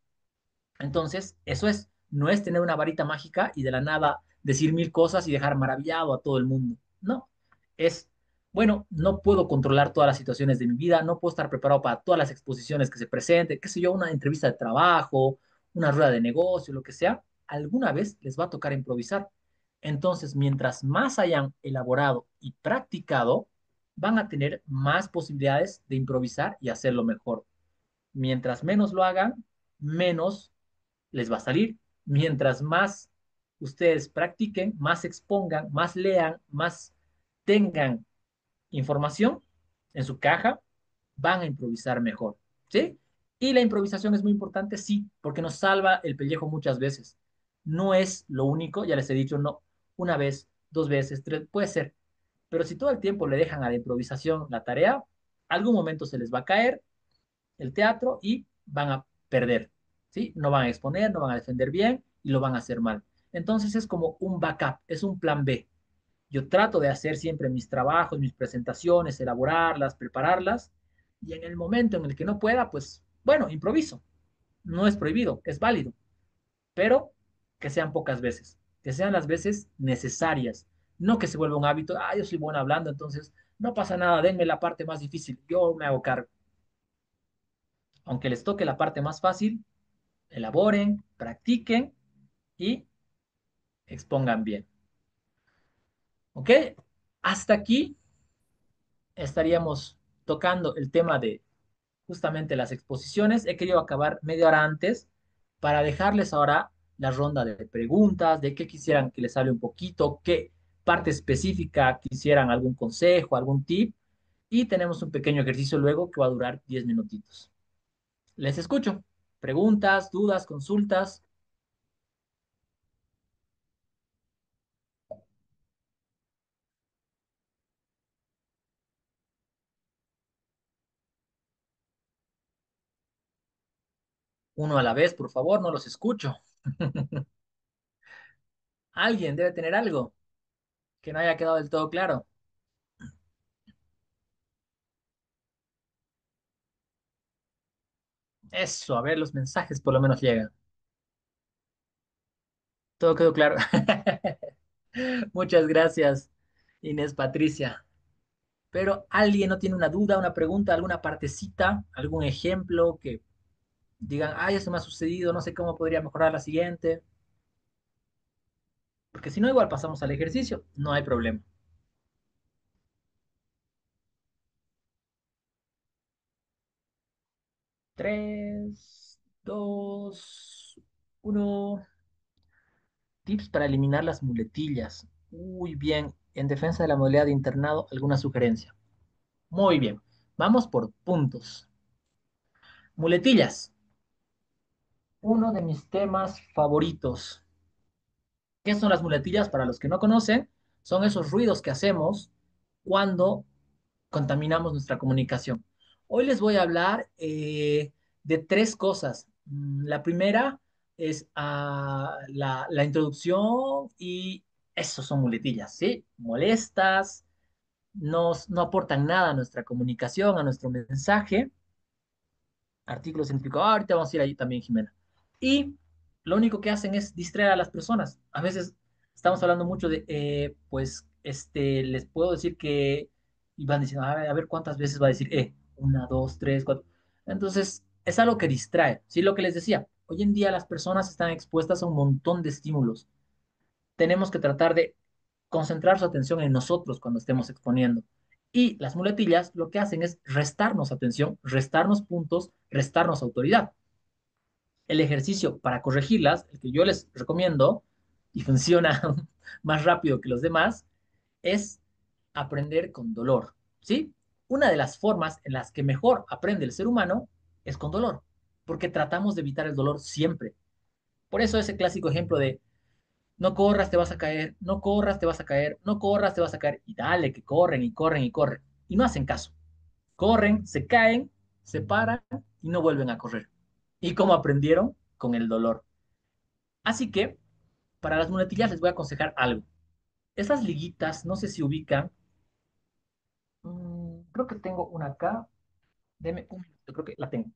Entonces, eso es, no es tener una varita mágica y de la nada decir mil cosas y dejar maravillado a todo el mundo. No, es, bueno, no puedo controlar todas las situaciones de mi vida, no puedo estar preparado para todas las exposiciones que se presenten, qué sé yo, una entrevista de trabajo, una rueda de negocio, lo que sea, alguna vez les va a tocar improvisar. Entonces, mientras más hayan elaborado y practicado, van a tener más posibilidades de improvisar y hacerlo mejor. Mientras menos lo hagan, menos les va a salir. Mientras más ustedes practiquen, más expongan, más lean, más tengan información en su caja, van a improvisar mejor, ¿sí? Y la improvisación es muy importante, sí, porque nos salva el pellejo muchas veces. No es lo único, ya les he dicho, no, una vez, dos veces, tres, puede ser. Pero si todo el tiempo le dejan a la improvisación la tarea, algún momento se les va a caer el teatro y van a perder, ¿sí? No van a exponer, no van a defender bien y lo van a hacer mal. Entonces es como un backup, es un plan B. Yo trato de hacer siempre mis trabajos, mis presentaciones, elaborarlas, prepararlas, y en el momento en el que no pueda, pues bueno, improviso. No es prohibido, es válido, pero que sean pocas veces, que sean las veces necesarias, no que se vuelva un hábito, yo soy bueno hablando, entonces no pasa nada, denme la parte más difícil, yo me hago cargo. Aunque les toque la parte más fácil, elaboren, practiquen y expongan bien. ¿Ok? Hasta aquí estaríamos tocando el tema de justamente las exposiciones. He querido acabar media hora antes para dejarles ahora la ronda de preguntas, de qué quisieran que les hable un poquito, qué parte específica quisieran algún consejo, algún tip. Y tenemos un pequeño ejercicio luego que va a durar 10 minutitos. Les escucho. Preguntas, dudas, consultas. Uno a la vez, por favor, no los escucho. Alguien debe tener algo que no haya quedado del todo claro. Eso, a ver, los mensajes por lo menos llegan. Todo quedó claro. Muchas gracias, Inés Patricia. Pero alguien no tiene una duda, una pregunta, alguna partecita, algún ejemplo que digan, ay, eso me ha sucedido, no sé cómo podría mejorar la siguiente. Porque si no, igual pasamos al ejercicio, no hay problema. 3, 2, 1. Tips para eliminar las muletillas. Muy bien. En defensa de la modalidad de internado, ¿alguna sugerencia? Muy bien. Vamos por puntos. Muletillas. Uno de mis temas favoritos. ¿Qué son las muletillas? Para los que no conocen, son esos ruidos que hacemos cuando contaminamos nuestra comunicación. Hoy les voy a hablar de tres cosas. La primera es la introducción y eso son muletillas, ¿sí? Molestas, no aportan nada a nuestra comunicación, a nuestro mensaje. Artículo científico. Ah, ahorita vamos a ir ahí también, Jimena. Y lo único que hacen es distraer a las personas. A veces estamos hablando mucho de, pues, les puedo decir que, y van diciendo, a ver cuántas veces va a decir, una, dos, tres, cuatro. Entonces, es algo que distrae. Sí, lo que les decía, hoy en día las personas están expuestas a un montón de estímulos. Tenemos que tratar de concentrar su atención en nosotros cuando estemos exponiendo. Y las muletillas lo que hacen es restarnos atención, restarnos puntos, restarnos autoridad. El ejercicio para corregirlas, el que yo les recomiendo y funciona más rápido que los demás, es aprender con dolor, ¿sí? Una de las formas en las que mejor aprende el ser humano es con dolor, porque tratamos de evitar el dolor siempre. Por eso ese clásico ejemplo de no corras, te vas a caer, no corras, te vas a caer, no corras, te vas a caer, y dale, que corren y corren y corren, y no hacen caso. Corren, se caen, se paran y no vuelven a correr. ¿Y cómo aprendieron? Con el dolor. Así que, para las muletillas les voy a aconsejar algo. Esas liguitas, no sé si ubican, creo que tengo una acá, deme un minuto, creo que la tengo.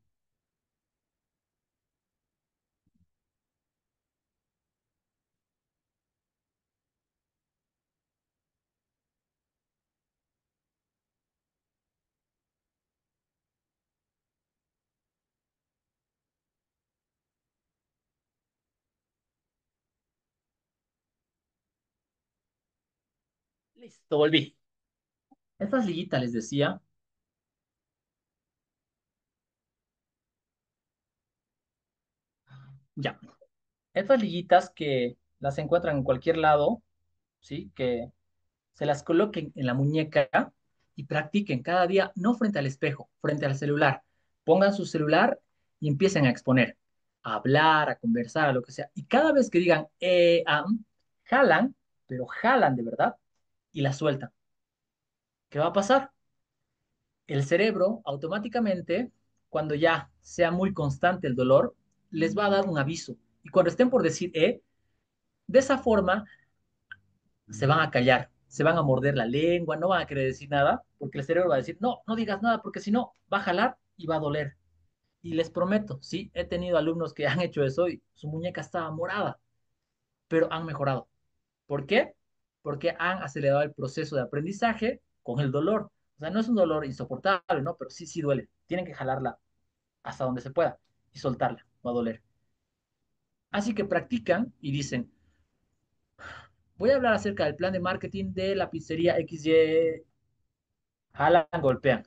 Listo, volví. Estas liguitas les decía, ya, estas liguitas que las encuentran en cualquier lado, ¿sí? Que se las coloquen en la muñeca y practiquen cada día, no frente al espejo, frente al celular. Pongan su celular y empiecen a exponer, a hablar, a conversar, a lo que sea. Y cada vez que digan, jalan, pero jalan de verdad y la sueltan. ¿Qué va a pasar? El cerebro automáticamente, cuando ya sea muy constante el dolor, les va a dar un aviso. Y cuando estén por decir, de esa forma se van a callar, se van a morder la lengua, no van a querer decir nada, porque el cerebro va a decir, no, no digas nada, porque si no, va a jalar y va a doler. Y les prometo, sí, he tenido alumnos que han hecho eso y su muñeca estaba morada, pero han mejorado. ¿Por qué? Porque han acelerado el proceso de aprendizaje con el dolor. O sea, no es un dolor insoportable, ¿no? Pero sí, sí duele. Tienen que jalarla hasta donde se pueda y soltarla, va a doler. Así que practican y dicen, voy a hablar acerca del plan de marketing de la pizzería XY, jalan, golpean.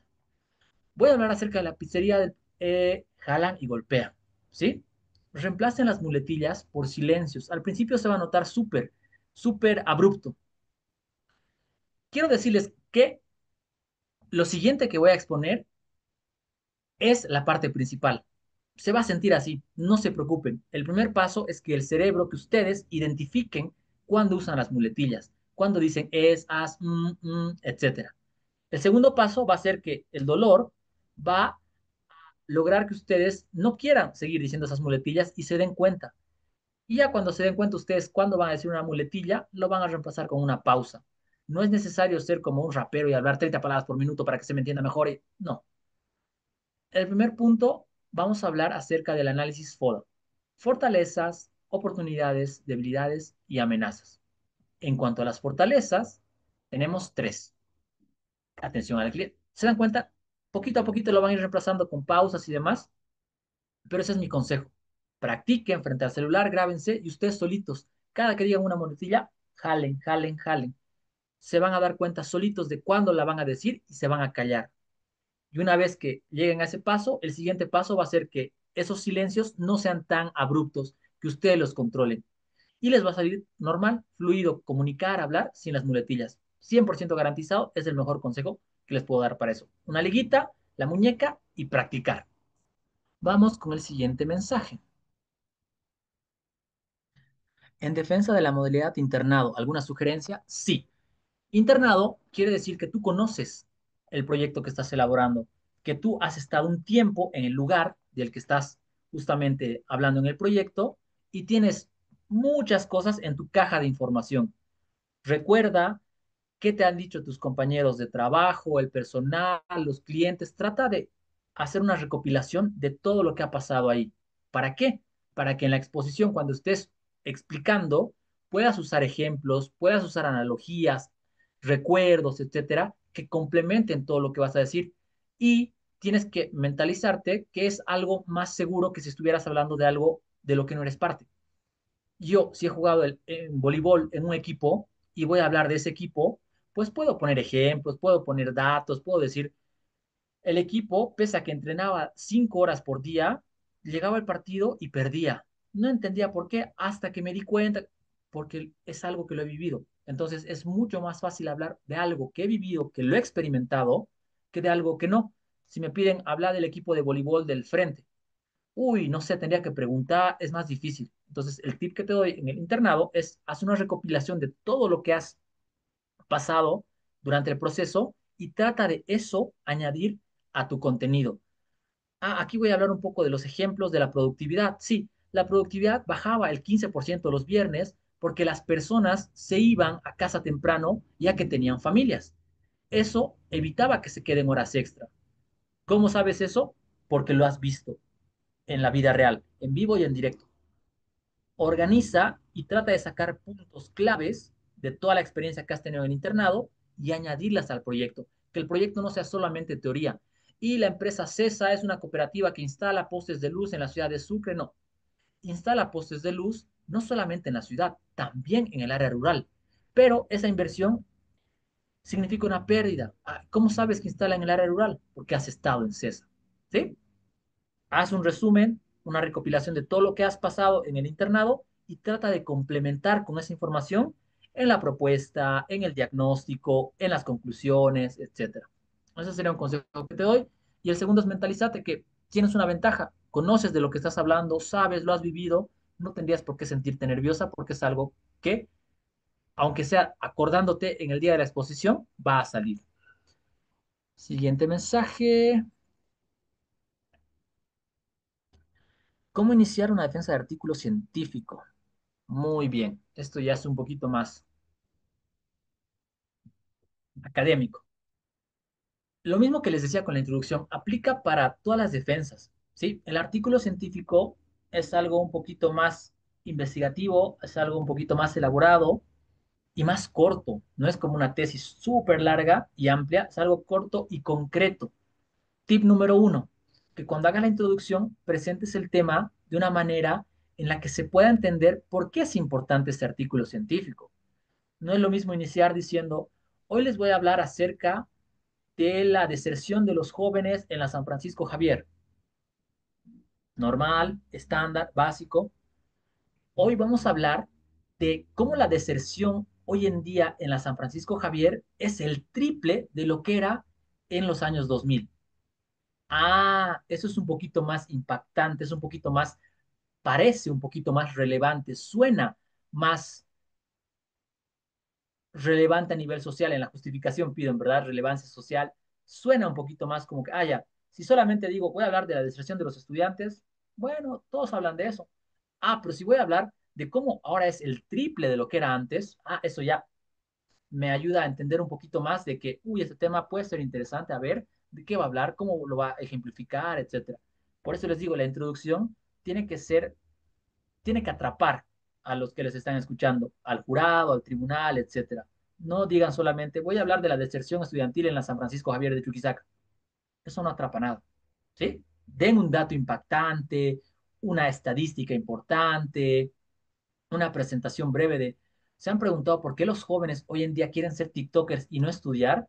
Voy a hablar acerca de la pizzería de jalan y golpean, ¿sí? Reemplacen las muletillas por silencios. Al principio se va a notar súper abrupto. Quiero decirles que lo siguiente que voy a exponer es la parte principal. Se va a sentir así, no se preocupen. El primer paso es que el cerebro, que ustedes identifiquen cuando usan las muletillas, cuando dicen es, as, etcétera. El segundo paso va a ser que el dolor va a lograr que ustedes no quieran seguir diciendo esas muletillas y se den cuenta. Y ya cuando se den cuenta ustedes cuándo van a decir una muletilla, lo van a reemplazar con una pausa. No es necesario ser como un rapero y hablar 30 palabras por minuto para que se me entienda mejor. No, el primer punto, vamos a hablar acerca del análisis FODA. Fortalezas, oportunidades, debilidades y amenazas. En cuanto a las fortalezas, tenemos tres. Atención al cliente. ¿Se dan cuenta? Poquito a poquito lo van a ir reemplazando con pausas y demás, pero ese es mi consejo. Practiquen frente al celular, grábense y ustedes solitos, cada que digan una monetilla, jalen, jalen, jalen. Se van a dar cuenta solitos de cuándo la van a decir y se van a callar. Y una vez que lleguen a ese paso, el siguiente paso va a ser que esos silencios no sean tan abruptos, que ustedes los controlen. Y les va a salir normal, fluido, comunicar, hablar sin las muletillas. 100% garantizado, es el mejor consejo que les puedo dar para eso. Una liguita, la muñeca y practicar. Vamos con el siguiente mensaje. En defensa de la modalidad internado, ¿alguna sugerencia? Sí. Internado quiere decir que tú conoces el proyecto que estás elaborando, que tú has estado un tiempo en el lugar del que estás justamente hablando en el proyecto y tienes muchas cosas en tu caja de información. Recuerda qué te han dicho tus compañeros de trabajo, el personal, los clientes. Trata de hacer una recopilación de todo lo que ha pasado ahí. ¿Para qué? Para que en la exposición, cuando estés explicando, puedas usar ejemplos, puedas usar analogías, recuerdos, etcétera, que complementen todo lo que vas a decir. Y tienes que mentalizarte que es algo más seguro que si estuvieras hablando de algo de lo que no eres parte. Yo, si he jugado en voleibol en un equipo y voy a hablar de ese equipo, pues puedo poner ejemplos, puedo poner datos, puedo decir, el equipo, pese a que entrenaba 5 horas por día, llegaba al partido y perdía. No entendía por qué hasta que me di cuenta, porque es algo que lo he vivido. Entonces es mucho más fácil hablar de algo que he vivido, que lo he experimentado, que de algo que no. Si me piden hablar del equipo de voleibol del frente, uy, no sé, tendría que preguntar, es más difícil. Entonces, el tip que te doy en el internado es hacer una recopilación de todo lo que has pasado durante el proceso y trata de eso añadir a tu contenido. Ah, aquí voy a hablar un poco de los ejemplos de la productividad. Sí, la productividad bajaba el 15% los viernes porque las personas se iban a casa temprano ya que tenían familias. Eso evitaba que se queden horas extra. ¿Cómo sabes eso? Porque lo has visto en la vida real, en vivo y en directo. Organiza y trata de sacar puntos claves de toda la experiencia que has tenido en el internado y añadirlas al proyecto. Que el proyecto no sea solamente teoría. Y la empresa CESA es una cooperativa que instala postes de luz en la ciudad de Sucre. No, instala postes de luz no solamente en la ciudad, también en el área rural. Pero esa inversión significa una pérdida. ¿Cómo sabes que instala en el área rural? Porque has estado en CESA. ¿Sí? Haz un resumen, una recopilación de todo lo que has pasado en el internado y trata de complementar con esa información en la propuesta, en el diagnóstico, en las conclusiones, etcétera. Ese sería un consejo que te doy. Y el segundo es mentalizarte que tienes una ventaja, conoces de lo que estás hablando, sabes, lo has vivido, no tendrías por qué sentirte nerviosa porque es algo que, aunque sea acordándote en el día de la exposición, va a salir. Siguiente mensaje. ¿Cómo iniciar una defensa de artículo científico? Muy bien, esto ya es un poquito más académico. Lo mismo que les decía con la introducción, aplica para todas las defensas, ¿sí? El artículo científico es algo un poquito más investigativo, es algo un poquito más elaborado y más corto. No es como una tesis súper larga y amplia, es algo corto y concreto. Tip número uno, que cuando hagas la introducción presentes el tema de una manera en la que se pueda entender por qué es importante este artículo científico. No es lo mismo iniciar diciendo, hoy les voy a hablar acerca de la deserción de los jóvenes en la San Francisco Javier. Normal, estándar, básico. Hoy vamos a hablar de cómo la deserción hoy en día en la San Francisco Javier es el triple de lo que era en los años 2000. Ah, eso es un poquito más impactante, es un poquito más, parece un poquito más relevante, suena más relevante a nivel social. En la justificación pido, en verdad, relevancia social. Suena un poquito más como que, ah, ya, si solamente digo, voy a hablar de la deserción de los estudiantes, bueno, todos hablan de eso. Ah, pero si voy a hablar de cómo ahora es el triple de lo que era antes, ah, eso ya me ayuda a entender un poquito más de que, uy, este tema puede ser interesante, a ver de qué va a hablar, cómo lo va a ejemplificar, etcétera. Por eso les digo, la introducción tiene que ser, tiene que atrapar a los que les están escuchando, al jurado, al tribunal, etcétera. No digan solamente, voy a hablar de la deserción estudiantil en la San Francisco Javier de Chuquisaca. Eso no atrapa nada, ¿sí? Den un dato impactante, una estadística importante, una presentación breve de, ¿se han preguntado por qué los jóvenes hoy en día quieren ser TikTokers y no estudiar?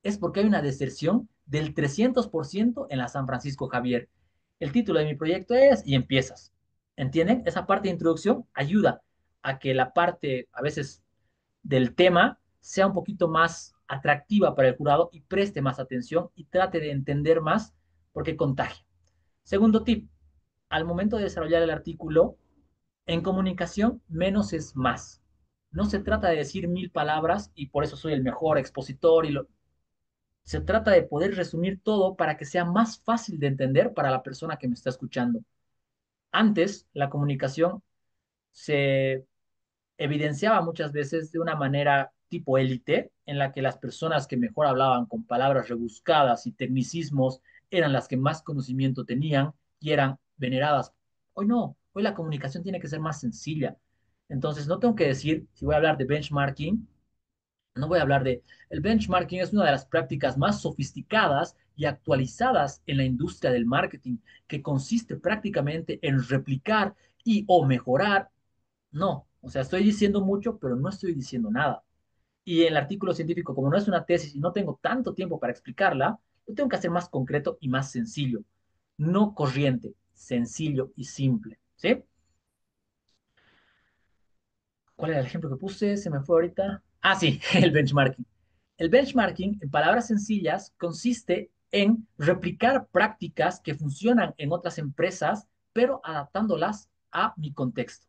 Es porque hay una deserción del 300% en la San Francisco Javier. El título de mi proyecto es y empiezas. ¿Entienden? Esa parte de introducción ayuda a que la parte, a veces, del tema sea un poquito más atractiva para el jurado y preste más atención y trate de entender más porque contagia. Segundo tip, al momento de desarrollar el artículo, en comunicación, menos es más. No se trata de decir 1000 palabras y por eso soy el mejor expositor. Se trata de poder resumir todo para que sea más fácil de entender para la persona que me está escuchando. Antes, la comunicación se evidenciaba muchas veces de una manera tipo élite, en la que las personas que mejor hablaban con palabras rebuscadas y tecnicismos eran las que más conocimiento tenían y eran veneradas. Hoy no, hoy la comunicación tiene que ser más sencilla. Entonces, no tengo que decir, si voy a hablar de benchmarking, no voy a hablar de... El benchmarking es una de las prácticas más sofisticadas y actualizadas en la industria del marketing, que consiste prácticamente en replicar y o mejorar. No, o sea, estoy diciendo mucho, pero no estoy diciendo nada. Y el artículo científico, como no es una tesis y no tengo tanto tiempo para explicarla, lo tengo que hacer más concreto y más sencillo. No corriente, sencillo y simple. ¿Sí? ¿Cuál era el ejemplo que puse? Se me fue ahorita. Ah, sí, el benchmarking. El benchmarking, en palabras sencillas, consiste en replicar prácticas que funcionan en otras empresas, pero adaptándolas a mi contexto.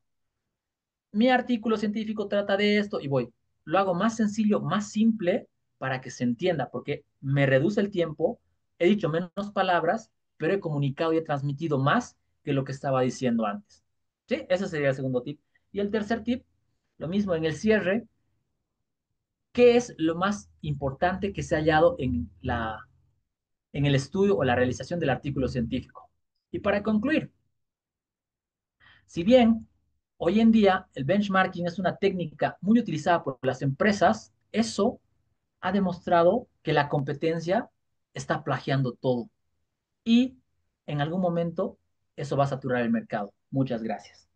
Mi artículo científico trata de esto y voy. Lo hago más sencillo, más simple para que se entienda, porque me reduce el tiempo, he dicho menos palabras, pero he comunicado y he transmitido más que lo que estaba diciendo antes. ¿Sí? Ese sería el segundo tip. Y el tercer tip, lo mismo en el cierre, ¿qué es lo más importante que se ha hallado en el estudio o la realización del artículo científico? Y para concluir, si bien hoy en día el benchmarking es una técnica muy utilizada por las empresas, eso ha demostrado que la competencia está plagiando todo y en algún momento eso va a saturar el mercado. Muchas gracias.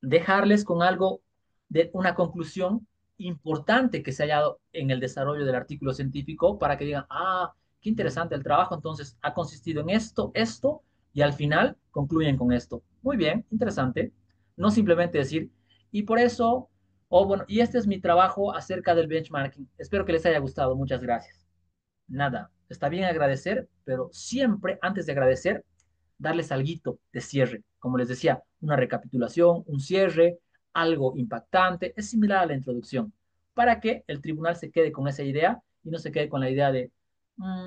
Dejarles con algo de una conclusión importante que se ha hallado en el desarrollo del artículo científico para que digan, ah, qué interesante el trabajo, entonces ha consistido en esto, esto, y al final concluyen con esto. Muy bien, interesante. No simplemente decir, y por eso, o bueno, y este es mi trabajo acerca del benchmarking. Espero que les haya gustado. Muchas gracias. Nada, está bien agradecer, pero siempre antes de agradecer, darles alguito de cierre. Como les decía, una recapitulación, un cierre, algo impactante, es similar a la introducción, para que el tribunal se quede con esa idea y no se quede con la idea de,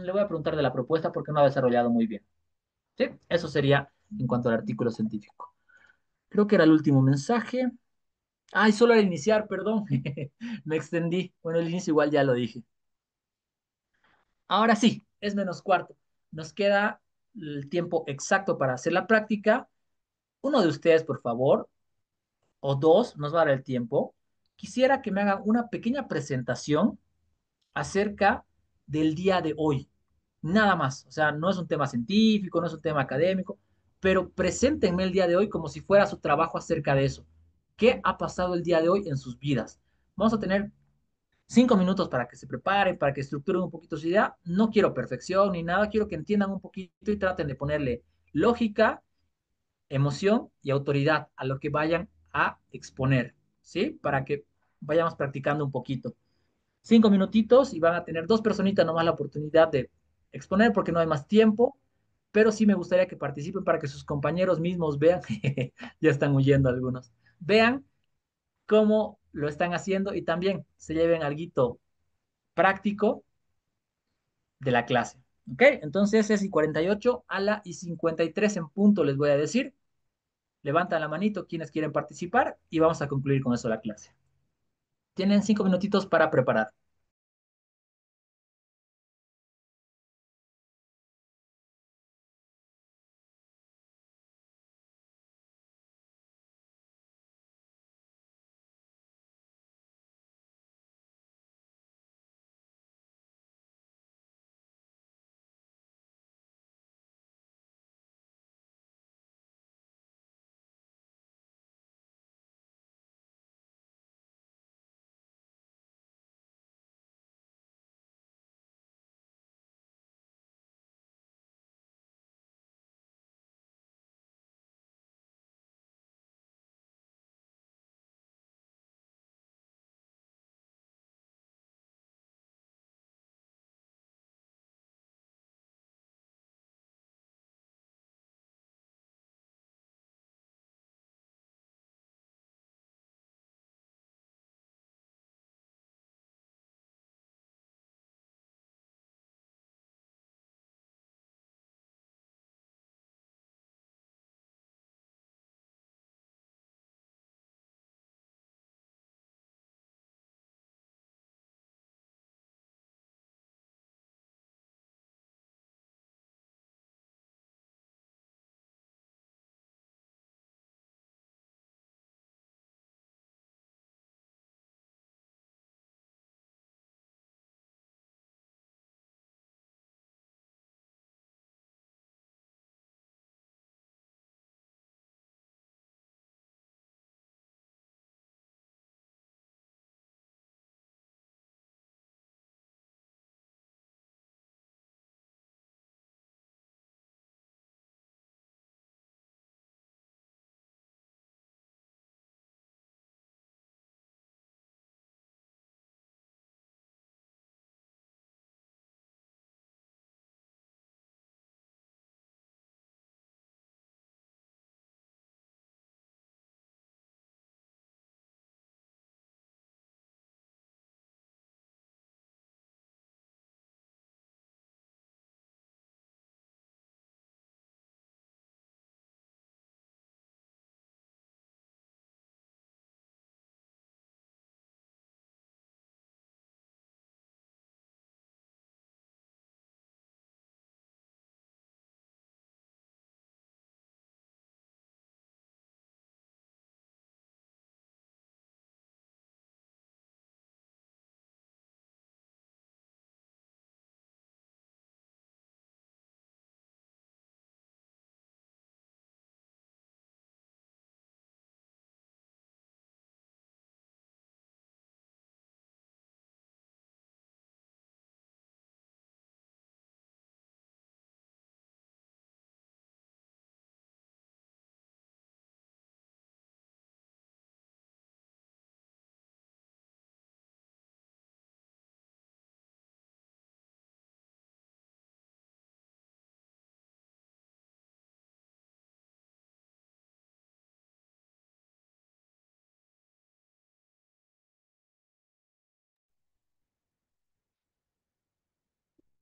le voy a preguntar de la propuesta porque no ha desarrollado muy bien. ¿Sí? Eso sería en cuanto al artículo científico. Creo que era el último mensaje. Ay, solo al iniciar, perdón. Me extendí. Bueno, el inicio igual ya lo dije. Ahora sí, es menos cuarto. Nos queda el tiempo exacto para hacer la práctica. Uno de ustedes, por favor, o dos, nos va a dar el tiempo. Quisiera que me hagan una pequeña presentación acerca del día de hoy. Nada más. O sea, no es un tema científico, no es un tema académico, pero preséntenme el día de hoy como si fuera su trabajo acerca de eso. ¿Qué ha pasado el día de hoy en sus vidas? Vamos a tener 5 minutos para que se preparen, para que estructuren un poquito su idea. No quiero perfección ni nada, quiero que entiendan un poquito y traten de ponerle lógica, emoción y autoridad a lo que vayan a exponer, ¿sí? Para que vayamos practicando un poquito. 5 minutitos y van a tener dos personitas nomás la oportunidad de exponer porque no hay más tiempo, pero sí me gustaría que participen para que sus compañeros mismos vean, ya están huyendo algunos, vean cómo lo están haciendo y también se lleven algo práctico de la clase. ¿Ok? Entonces es y 48 a la y 53 en punto les voy a decir. Levantan la manito quienes quieren participar y vamos a concluir con eso la clase. Tienen 5 minutitos para preparar.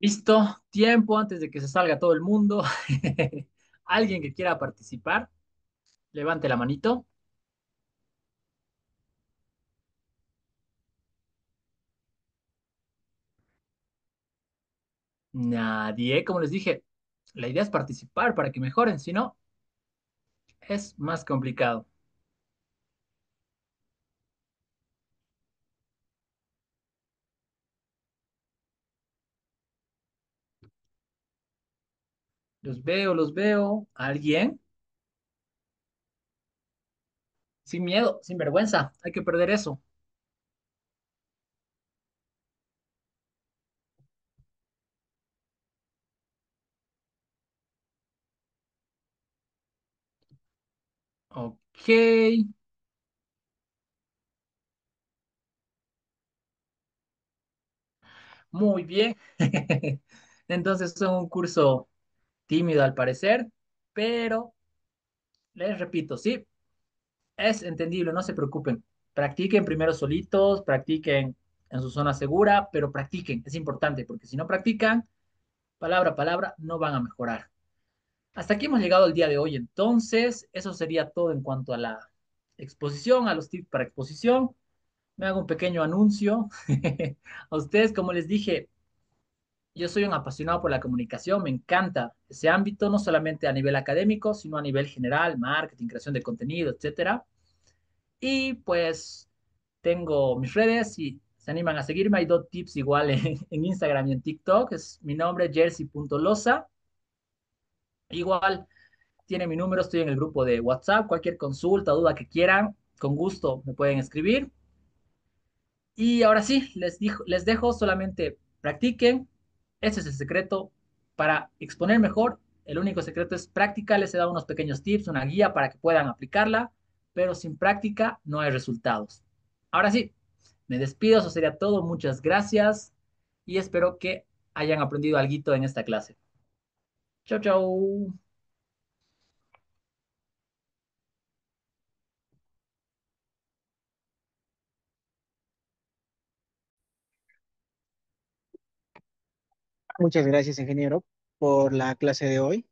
Listo, tiempo antes de que se salga todo el mundo. Alguien que quiera participar, levante la manito. Nadie, como les dije, la idea es participar para que mejoren, si no, es más complicado. Los veo, los veo. ¿Alguien? Sin miedo, sin vergüenza, hay que perder eso. Muy bien. Entonces son un curso tímido al parecer, pero les repito, sí, es entendible, no se preocupen. Practiquen primero solitos, practiquen en su zona segura, pero practiquen, es importante, porque si no practican, palabra a palabra, no van a mejorar. Hasta aquí hemos llegado el día de hoy, entonces, eso sería todo en cuanto a la exposición, a los tips para exposición. Me hago un pequeño anuncio. A ustedes, como les dije, yo soy un apasionado por la comunicación, me encanta ese ámbito, no solamente a nivel académico, sino a nivel general, marketing, creación de contenido, etcétera. Y pues tengo mis redes, si se animan a seguirme, hay dos tips igual en Instagram y en TikTok, es mi nombre, jersey.loza. Igual tiene mi número, estoy en el grupo de WhatsApp, cualquier consulta, duda que quieran, con gusto me pueden escribir. Y ahora sí, les dejo, solamente practiquen. Ese es el secreto para exponer mejor. El único secreto es práctica. Les he dado unos pequeños tips, una guía para que puedan aplicarla, pero sin práctica no hay resultados. Ahora sí, me despido, eso sería todo. Muchas gracias y espero que hayan aprendido algo en esta clase. Chau, chau. Muchas gracias, ingeniero, por la clase de hoy.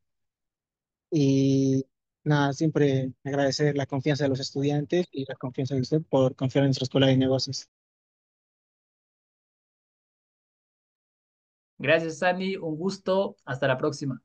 Y nada, siempre agradecer la confianza de los estudiantes y la confianza de usted por confiar en nuestra escuela de negocios. Gracias, Sandy. Un gusto. Hasta la próxima.